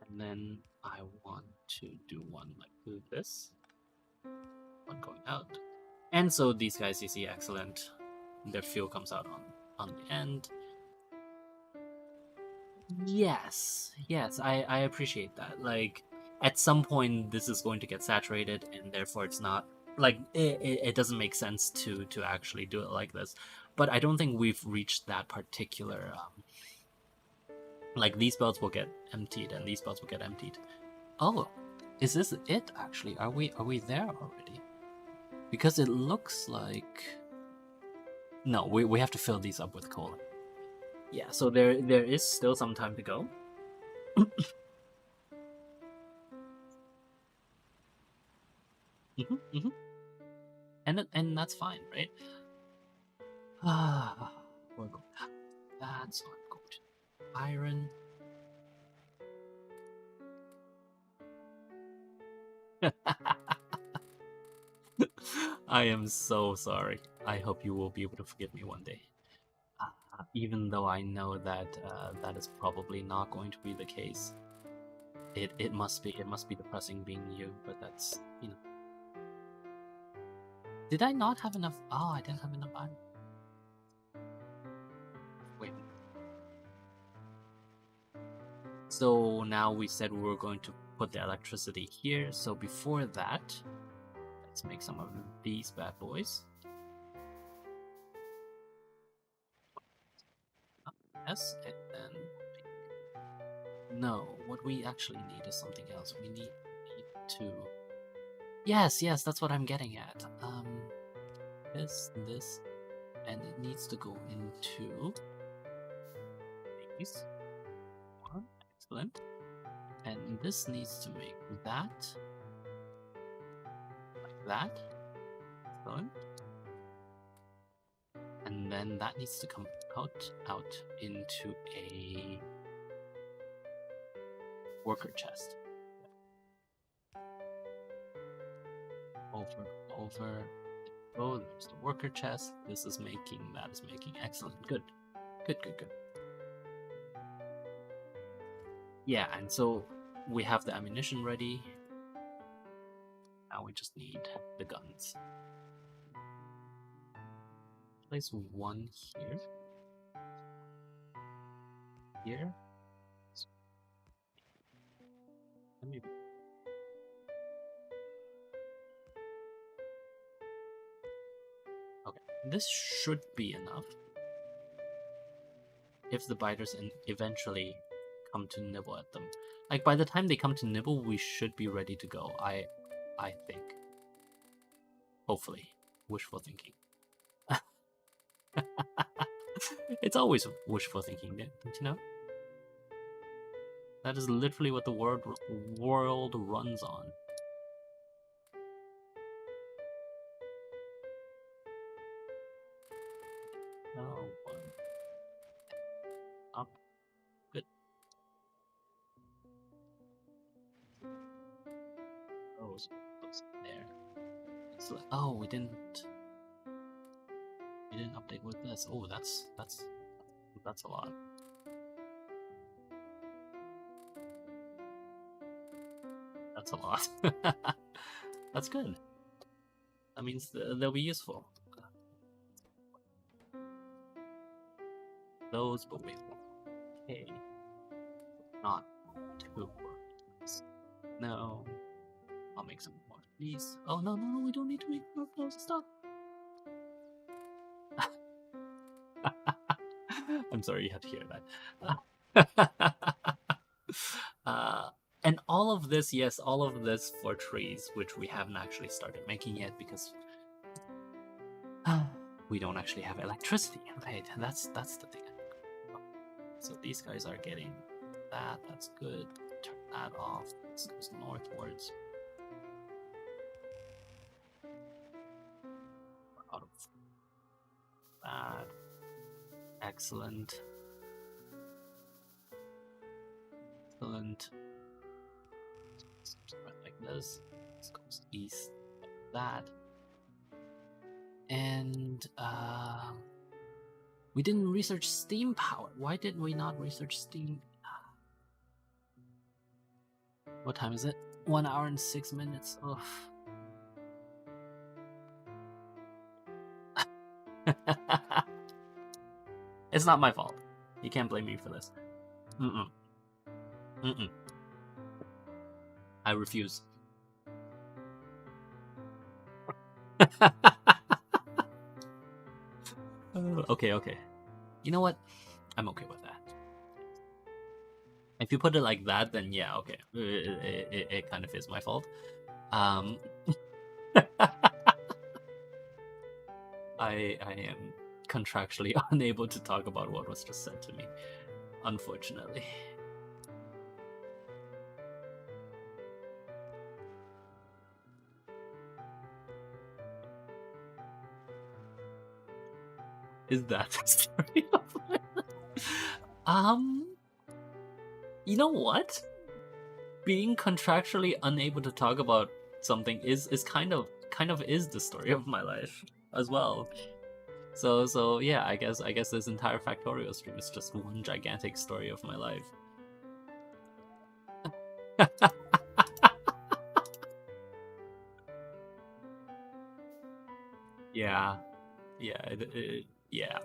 And then I want to do one like this. One going out. And so these guys, you see, excellent. Their fuel comes out on the end. Yes, I appreciate that. Like, at some point, this is going to get saturated, and therefore it's not like it doesn't make sense to actually do it like this. But I don't think we've reached that particular like these belts will get emptied and these belts will get emptied. Oh, is this it? Actually, are we there already? Because it looks like no, we have to fill these up with coal. Yeah, so there is still some time to go. And that's fine, right? We're going to have that, so I'm going to iron. I am so sorry. I hope you will be able to forgive me one day. Even though I know that that is probably not going to be the case. It must be depressing being you, but that's, you know. Did I not have enough? Oh, I didn't have enough iron. Wait. So now we said we were going to put the electricity here. So before that, let's make some of these bad boys. Yes, and then no. What we actually need is something else. We need to. Yes, that's what I'm getting at. This, and it needs to go into these. Excellent. And this needs to make that like that. Excellent. And then that needs to come out into a worker chest. Over. Oh, there's the worker chest. This is making, that is making. Excellent. Good. Yeah, and so we have the ammunition ready. Now we just need the guns. Place one here. Here. Maybe. Okay, this should be enough. If the biters eventually come to nibble at them. Like, by the time they come to nibble, we should be ready to go. I think. Hopefully. Wishful thinking. It's always wishful thinking, don't you know? That is literally what the world runs on. Oh, one. Up. Good. Those there. So, oh, we didn't update with this. Oh, that's a lot. That's a lot. That's good. That means they'll be useful. Those, but wait. Okay. Not two. No. I'll make some more, please. Oh, no, we don't need to make more of those. Stop. I'm sorry you had to hear that. And all of this, yes, all of this for trees, which we haven't actually started making yet because we don't actually have electricity, right? That's the thing. So these guys are getting that. That's good. Turn that off. This goes northwards. Out of that. Excellent. Excellent. Like this. This goes east. Like that. And we didn't research steam power. Why did we not research steam? What time is it? 1 hour and 6 minutes. Ugh. It's not my fault. You can't blame me for this. I refuse. Okay. You know what? I'm okay with that. If you put it like that, then yeah, okay. It kind of is my fault. I am contractually unable to talk about what was just said to me, unfortunately. Is that the story of my life? You know what? Being contractually unable to talk about something is kind of is the story of my life as well. So yeah, I guess this entire Factorio stream is just one gigantic story of my life. Yeah. Yeah. Yeah.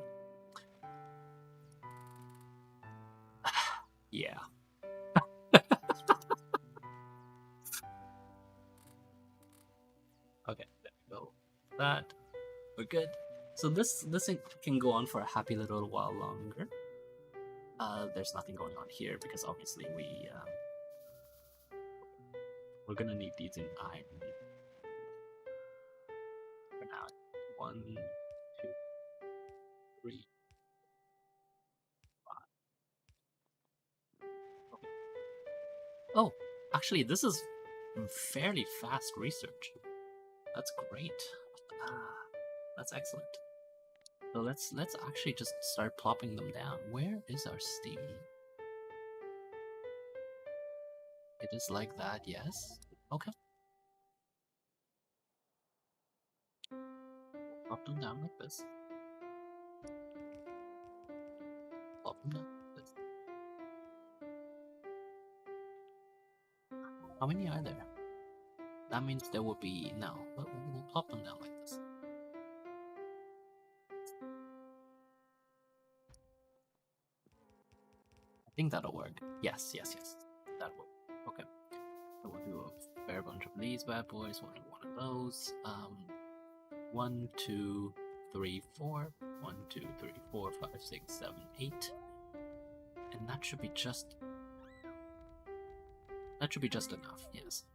Okay, there we go. That we're good. So this can go on for a happy little while longer. There's nothing going on here because obviously we're gonna need these in iron. For now, 1, 2, 3, 5. Okay. Oh, actually, this is fairly fast research. That's great. That's excellent. So let's actually just start plopping them down. Where is our steam? It is like that, yes. Okay. Plop them down like this. Plop them down like this. How many are there? That means there will be no. We'll plop them down like this. I think that'll work. Yes. That'll work. Okay. So we'll do a fair bunch of these bad boys. One of those. 1, 2, 3, 4. 1, 2, 3, 4, 5, 6, 7, 8. And that should be just That should be just enough, yes.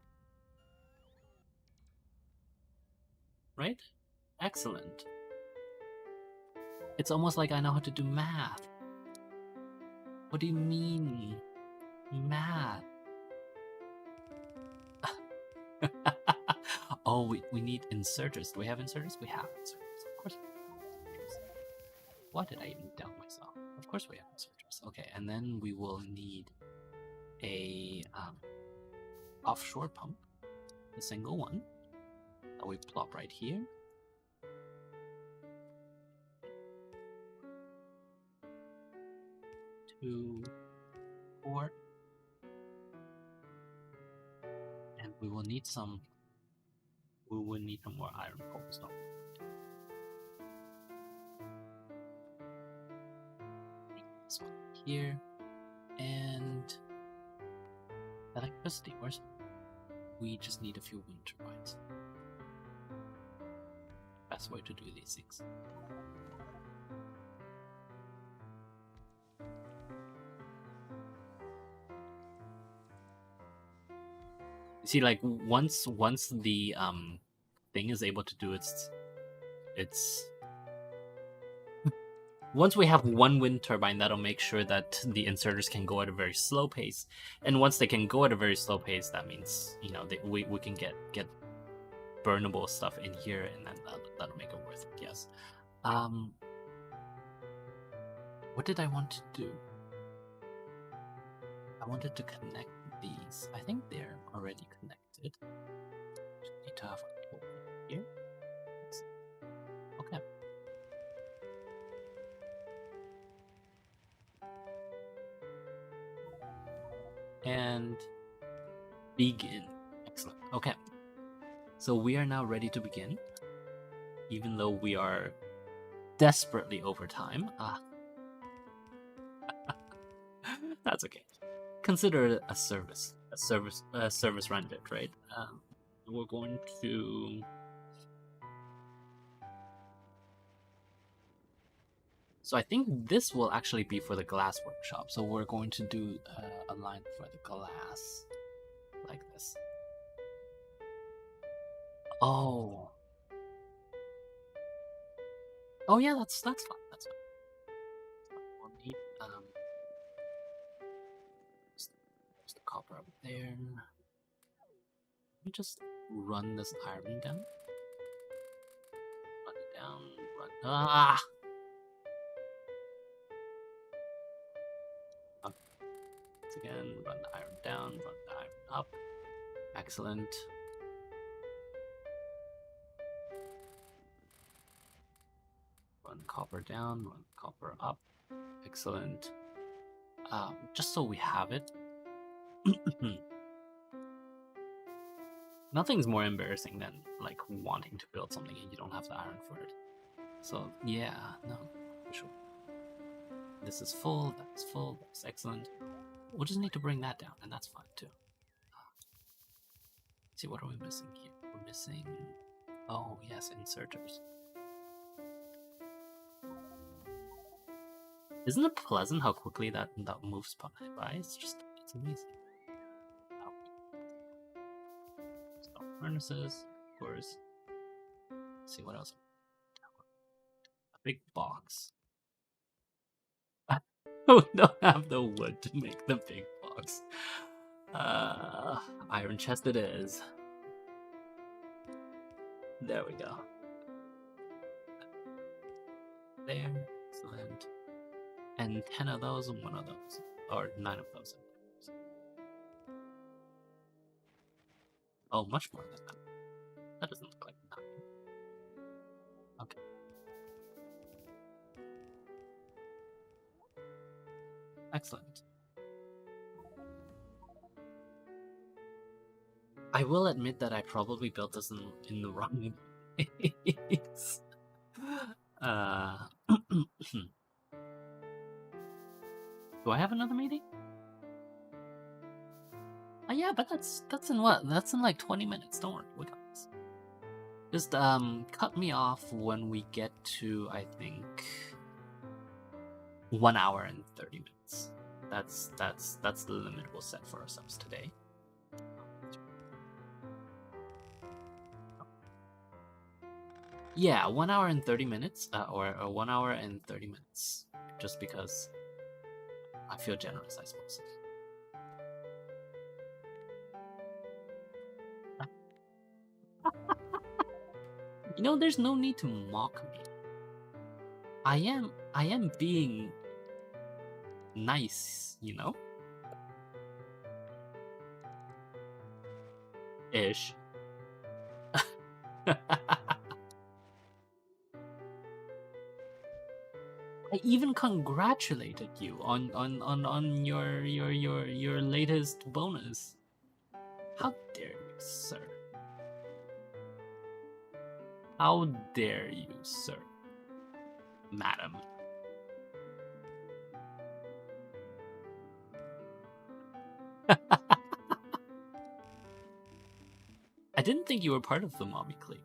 Right? Excellent. It's almost like I know how to do math. What do you mean? Math. Oh, we need inserters. Do we have inserters? We have inserters. Of course we have inserters. Why did I even doubt myself? Of course we have inserters. Okay, and then we will need a offshore pump, a single one that we plop right here. 2, 4, and we will need some. We will need some more iron cobblestone. This one here, and electricity. Where's? We just need a few wind turbines. Best way to do these things. You see, like once the thing is able to do its once we have one wind turbine, that'll make sure that the inserters can go at a very slow pace. And once they can go at a very slow pace, that means, you know, we can get burnable stuff in here, and then that'll make it worth it. Yes. What did I want to do? I wanted to connect these. I think they're already connected. Just need to have a pole here. Okay. And begin. Excellent. Okay. So we are now ready to begin. Even though we are desperately over time. That's okay. Consider it a service rendered, right? We're going to. So I think this will actually be for the glass workshop. So we're going to do a line for the glass, like this. Oh. Oh yeah, that's fine. That's fine. We'll need there's the copper up there. Let me just run this iron down. Run it down. Run. Once again, run the iron down. Run the iron up. Excellent. Run copper down. Run copper up. Excellent. Just so we have it. Nothing's more embarrassing than like wanting to build something and you don't have the iron for it. So yeah, no, for sure. This is full, that's full, that's excellent. We'll just need to bring that down, and that's fine too. See, what are we missing here? We're missing, oh yes, inserters. Isn't it pleasant how quickly that moves by? It's amazing. Stop furnaces, of course. Let's see what else. A big box. I don't have the wood to make the big box. Iron chest it is. There we go. There, excellent. And 10 of those and 1 of those. Or 9 of those. Oh, much more than that. That doesn't look like 9. Okay. Excellent. I will admit that I probably built this in the wrong place. Do I have another meeting? Yeah, but that's in what? That's in like 20 minutes. Don't worry, we got this. Just cut me off when we get to, I think, 1 hour and 30 minutes. That's the limit we'll set for ourselves today. Yeah, 1 hour and 30 minutes, or 1 hour and 30 minutes, just because I feel generous, I suppose. You know, there's no need to mock me. I am being nice, you know? Ish. I even congratulated you on your latest bonus. How dare you, sir? How dare you, sir? Madam. I didn't think you were part of the mommy clique.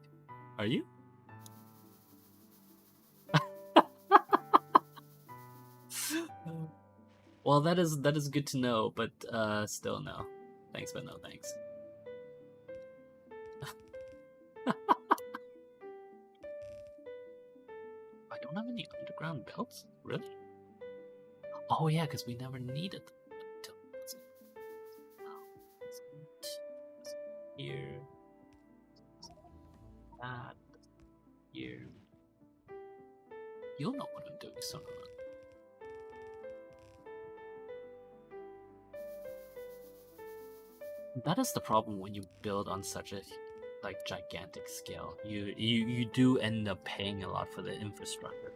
Are you? Well, that is good to know, but still no. Thanks, but no thanks. I don't have any underground belts? Really? Oh yeah, because we never needed them. Here. That. Here. You'll know what I'm doing soon enough. That is the problem when you build on such a gigantic scale. You do end up paying a lot for the infrastructure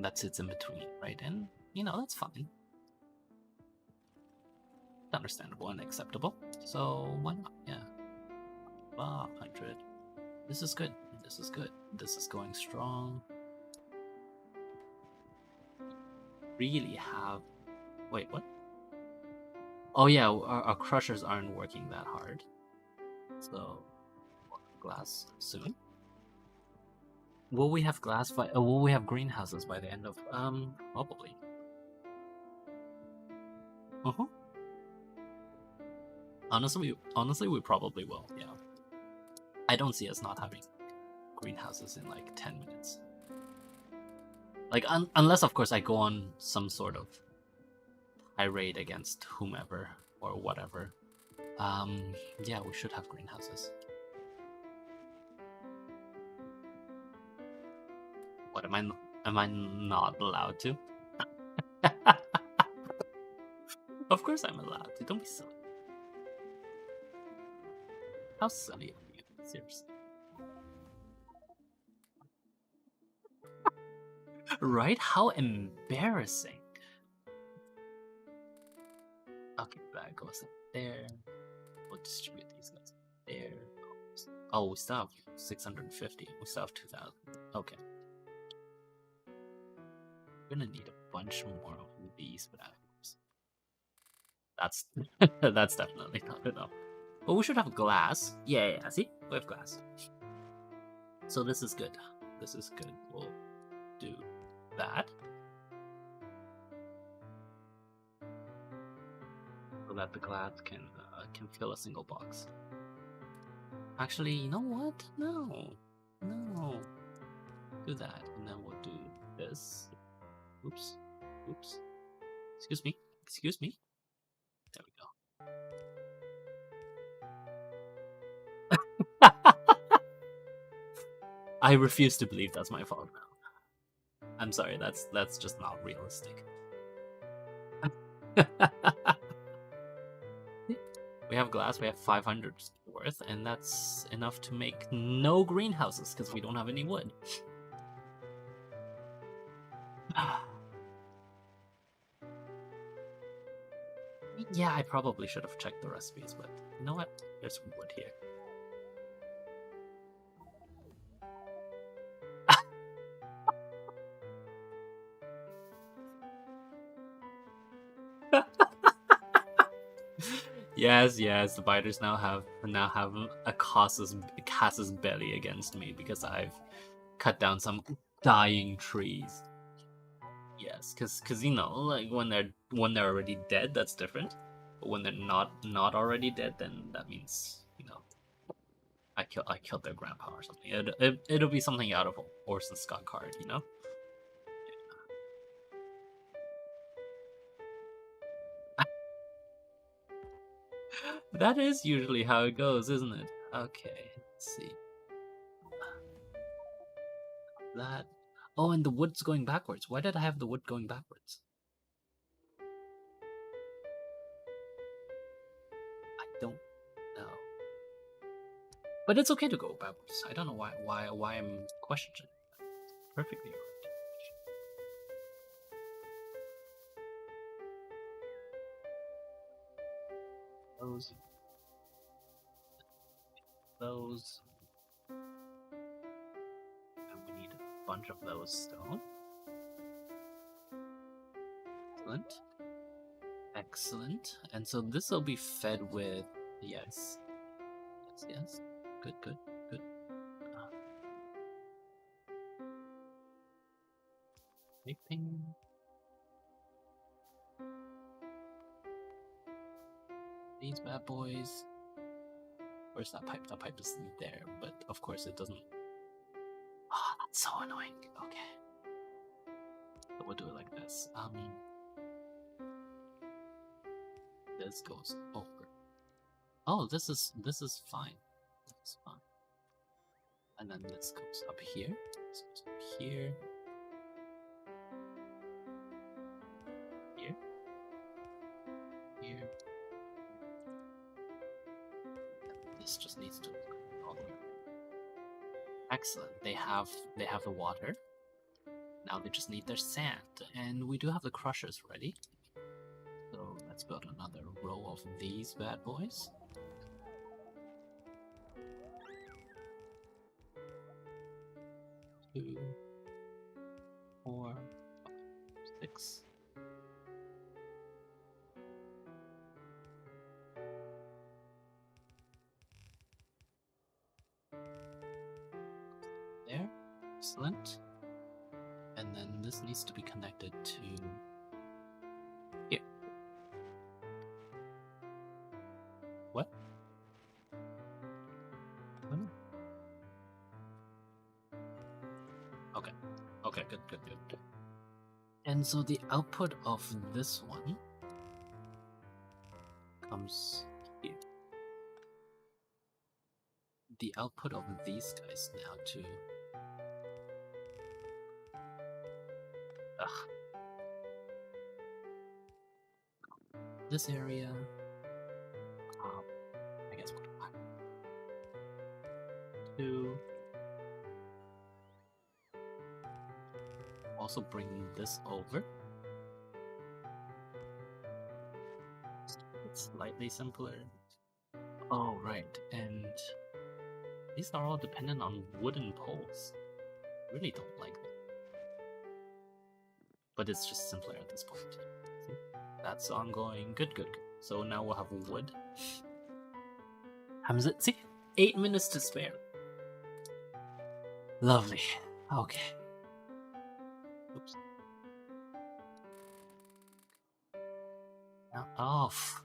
that sits in between, right? And you know, that's fine. Understandable and acceptable. So why not? Yeah. 100. This is good. This is good. This is going strong. Really have. Wait, what? Oh yeah, our crushers aren't working that hard. So glass soon. Will we have glass by? Will we have greenhouses by the end of? Probably. Honestly, we probably will. Yeah. I don't see us not having greenhouses in like 10 minutes. Like unless of course I go on some sort of tirade against whomever or whatever. Yeah, we should have greenhouses. What am I not allowed to? Of course I'm allowed to. Don't be silly. How silly are you? Seriously. Right? How embarrassing. Okay, that goes up there. We'll distribute these guys there. Oh, we still have 650. We still have 2,000. Okay. We're gonna need a bunch more of these batteries. That's that's definitely not enough. But we should have glass. Yeah, see? We have glass. So this is good. This is good. We'll do that. So that the glass can fill a single box. Actually, you know what? No. Do that, and then we'll do this. Oops. Excuse me. There we go. I refuse to believe that's my fault now. I'm sorry, that's just not realistic. We have glass, we have 500 worth, and that's enough to make no greenhouses because we don't have any wood. Yeah, I probably should have checked the recipes, but you know what? There's wood here. Yes, the biters now have a casus belly against me because I've cut down some dying trees. Yes, because you know, like when they're already dead, that's different. But when they're not already dead, then that means, you know, I killed their grandpa or something. It'll be something out of Orson Scott Card, you know? That is usually how it goes, isn't it? Okay, let's see. That. Oh, and the wood's going backwards. Why did I have the wood going backwards? I don't know. But it's okay to go backwards. I don't know why I'm questioning. Perfectly right. Those, and we need a bunch of those stone. Excellent. Excellent. And so this will be fed with yes. Yes. Good, good, good. Ping. These bad boys. Where's that pipe? That pipe is there, but of course it doesn't. Ah, that's so annoying. Okay. So we'll do it like this. This goes over. Oh, this is fine. This is fine. And then this goes up here. This goes up here. Here. Here. And this just needs to go all the way. Excellent. They have the water. Now they just need their sand, and we do have the crushers ready. So let's build another row of these bad boys. 2, 4, 5, 6. There. Excellent. And then this needs to be connected to here. What? Okay. Okay, good. And so the output of this one comes here. The output of these guys now to this area. I guess we'll do 2. Also bring this over. It's slightly simpler. Oh, right. And these are all dependent on wooden poles. Really don't like them. But it's just simpler at this point. See? That's ongoing. Good. So now we'll have wood. See? 8 minutes to spare. Lovely. Okay. Oops. Now off.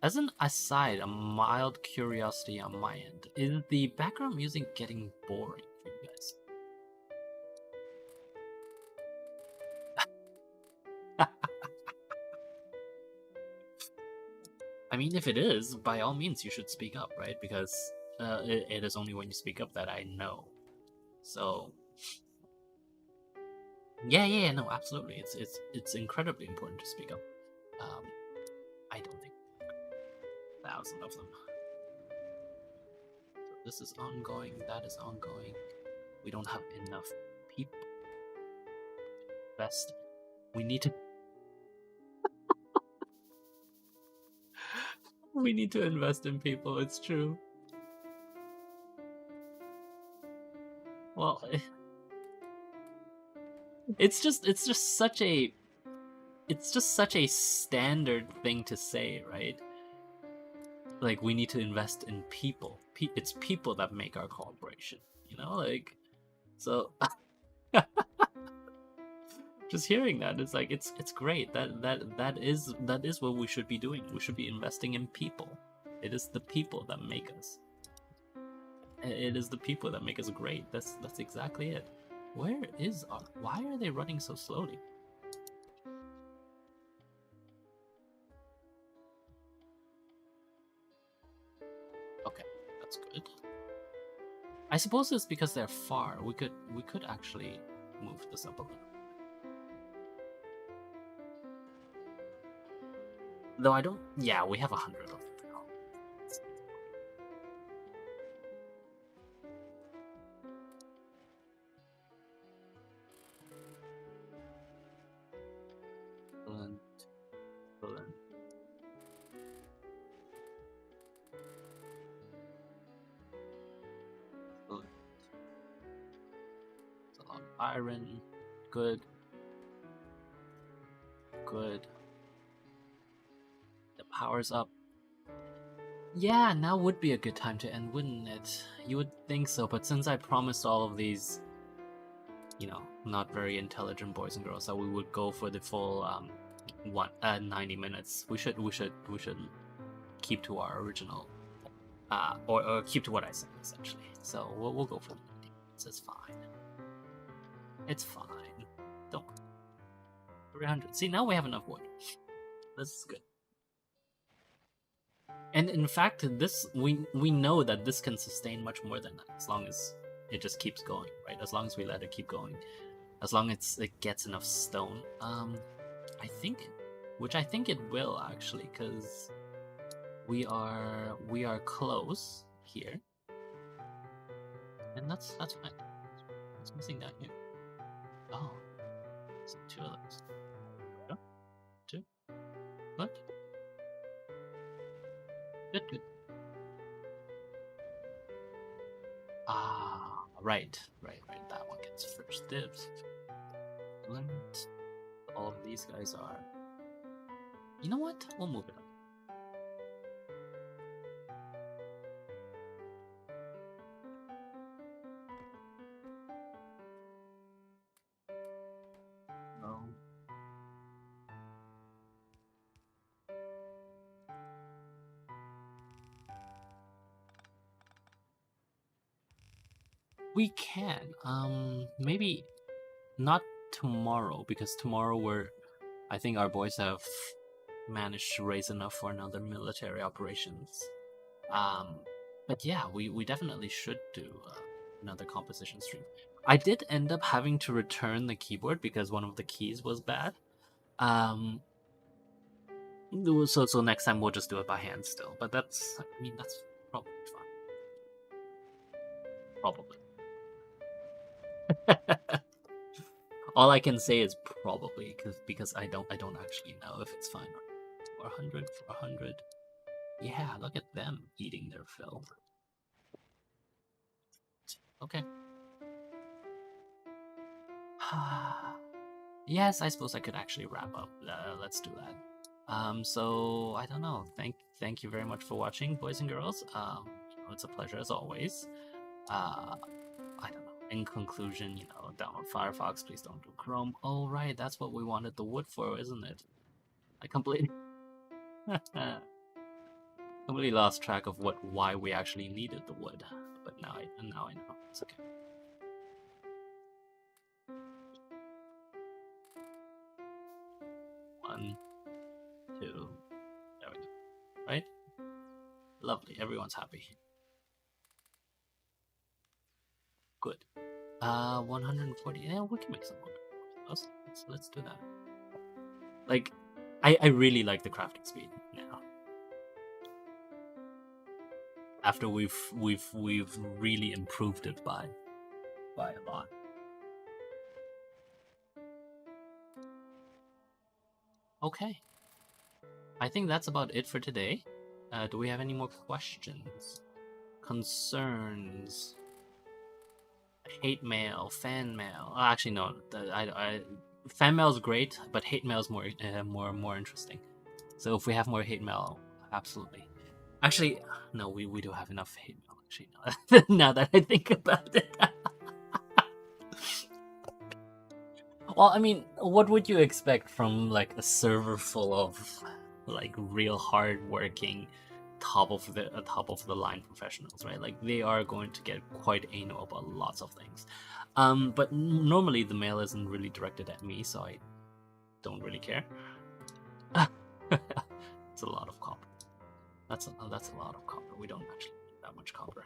As an aside, a mild curiosity on my end, is the background music getting boring for you guys? I mean, if it is, by all means, you should speak up, right? Because it is only when you speak up that I know. So, yeah, no, absolutely. It's incredibly important to speak up. I don't think 1,000 of them. So this is ongoing. That is ongoing. We don't have enough people. Best. We need to. We need to invest in people. It's true. Well, it's just such a standard thing to say, right? Like, we need to invest in people. It's people that make our corporation, you know? Like, so Just hearing that, it's like it's great. That is what we should be doing. We should be investing in people. It is the people that make us. It is the people that make us great. That's exactly it. Where is our? Why are they running so slowly? Okay, that's good. I suppose it's because they're far. We could actually move this up a little. Though I don't. Yeah, we have 100 of them now. Excellent. Excellent. Excellent. It's a lot of iron. Good. Good. The power's up. Yeah, now would be a good time to end, wouldn't it? You would think so, but since I promised all of these, you know, not very intelligent boys and girls that we would go for the full 90 minutes, we should keep to our original, or keep to what I said essentially. So we'll go for 90 minutes. It's fine. It's fine. Don't. 300. See, now we have enough wood. This is good. And in fact, this we know that this can sustain much more than that, as long as it just keeps going, right? As long as we let it keep going, as long as it gets enough stone. I think, which I think it will actually, because we are close here, and that's fine. What's missing down here? Oh, it's 2 of those. Yeah, 2. What? Good. Ah, right. That one gets first dibs. Excellent. All of these guys are. You know what? We'll move it up. No. We can. Maybe not tomorrow, because tomorrow I think our boys have managed to raise enough for another military operations. But yeah, we definitely should do another composition stream. I did end up having to return the keyboard because one of the keys was bad. So next time we'll just do it by hand still. But that's probably fine. Probably. All I can say is probably, because I don't actually know if it's fine or 400. Yeah, look at them eating their fill. Okay. Yes, I suppose I could actually wrap up. Let's do that. So I don't know. Thank you very much for watching, boys and girls. It's a pleasure as always. I don't know. In conclusion, download Firefox. Please don't do Chrome. Oh right, that's what we wanted the wood for, isn't it? I completely lost track of why we actually needed the wood. But now I know. It's okay. One, 2. There we go. Right? Lovely. Everyone's happy. Good. 140. Yeah, we can make some more. Let's do that. Like, I really like the crafting speed now. After we've really improved it by a lot. Okay. I think that's about it for today. Do we have any more questions? Concerns? Hate mail, fan mail. Actually, no. Fan mail is great, but hate mail is more interesting. So if we have more hate mail, absolutely. Actually, no, we do have enough hate mail. Actually, now that I think about it. Well, I mean, what would you expect from like a server full of like real hardworking top of the line professionals, right? Like they are going to get quite anal about lots of things. But normally the mail isn't really directed at me, so I don't really care. It's a lot of copper. That's a lot of copper. We don't actually need that much copper.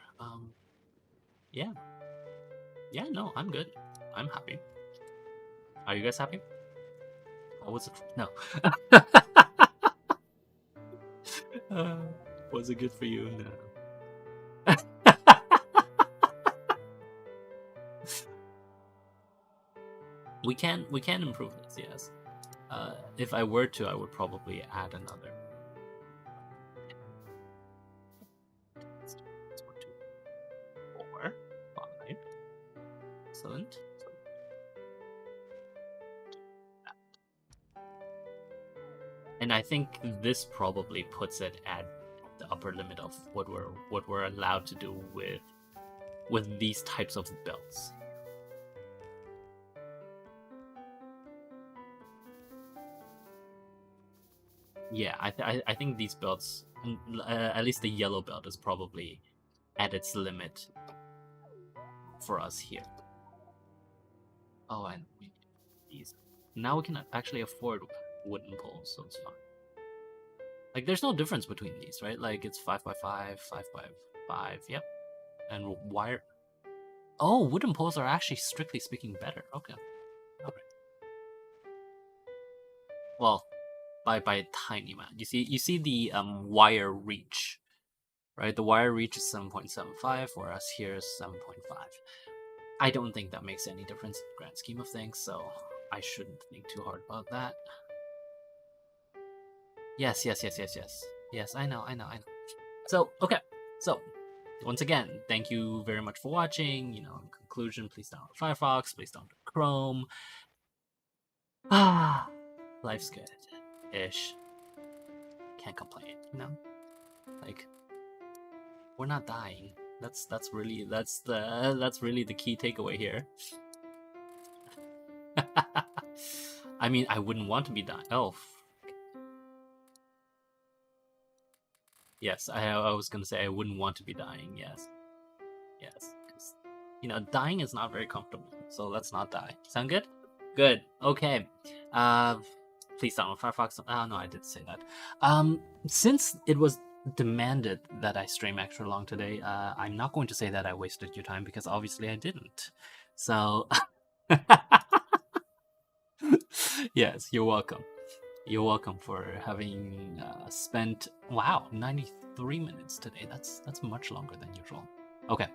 Yeah, yeah. No, I'm good. I'm happy. Are you guys happy? What was it? No. Was it good for you? No. we can improve this. Yes. If I were to, I would probably add another. It's 1, 2, 4, 5. Excellent. And I think this probably puts it at the upper limit of what we're allowed to do with these types of builds. Yeah, I think these builds, at least the yellow build, is probably at its limit for us here. Oh, and we need these. Now we can actually afford wooden poles, so it's fine. Like, there's no difference between these, right? Like, it's 5x5, 5x5, yep. And wire. Oh, wooden poles are actually, strictly speaking, better. Okay. Alright. Well, by a tiny amount. You see the wire reach, right? The wire reach is 7.75, whereas here is 7.5. I don't think that makes any difference in the grand scheme of things, so I shouldn't think too hard about that. Yes. Yes, I know. So, okay. So, once again, thank you very much for watching. In conclusion, please download Firefox, please download Chrome. Life's good-ish. Can't complain, Like, we're not dying. That's really the key takeaway here. I mean, I wouldn't want to be dying. Oh. Yes, I was gonna say I wouldn't want to be dying. Yes. Because dying is not very comfortable. So let's not die. Sound good? Good. Okay. Please download Firefox. Oh no, I did say that. Since it was demanded that I stream extra long today, I'm not going to say that I wasted your time because obviously I didn't. So, yes, you're welcome. You're welcome for having spent 93 minutes today. That's much longer than usual. Okay.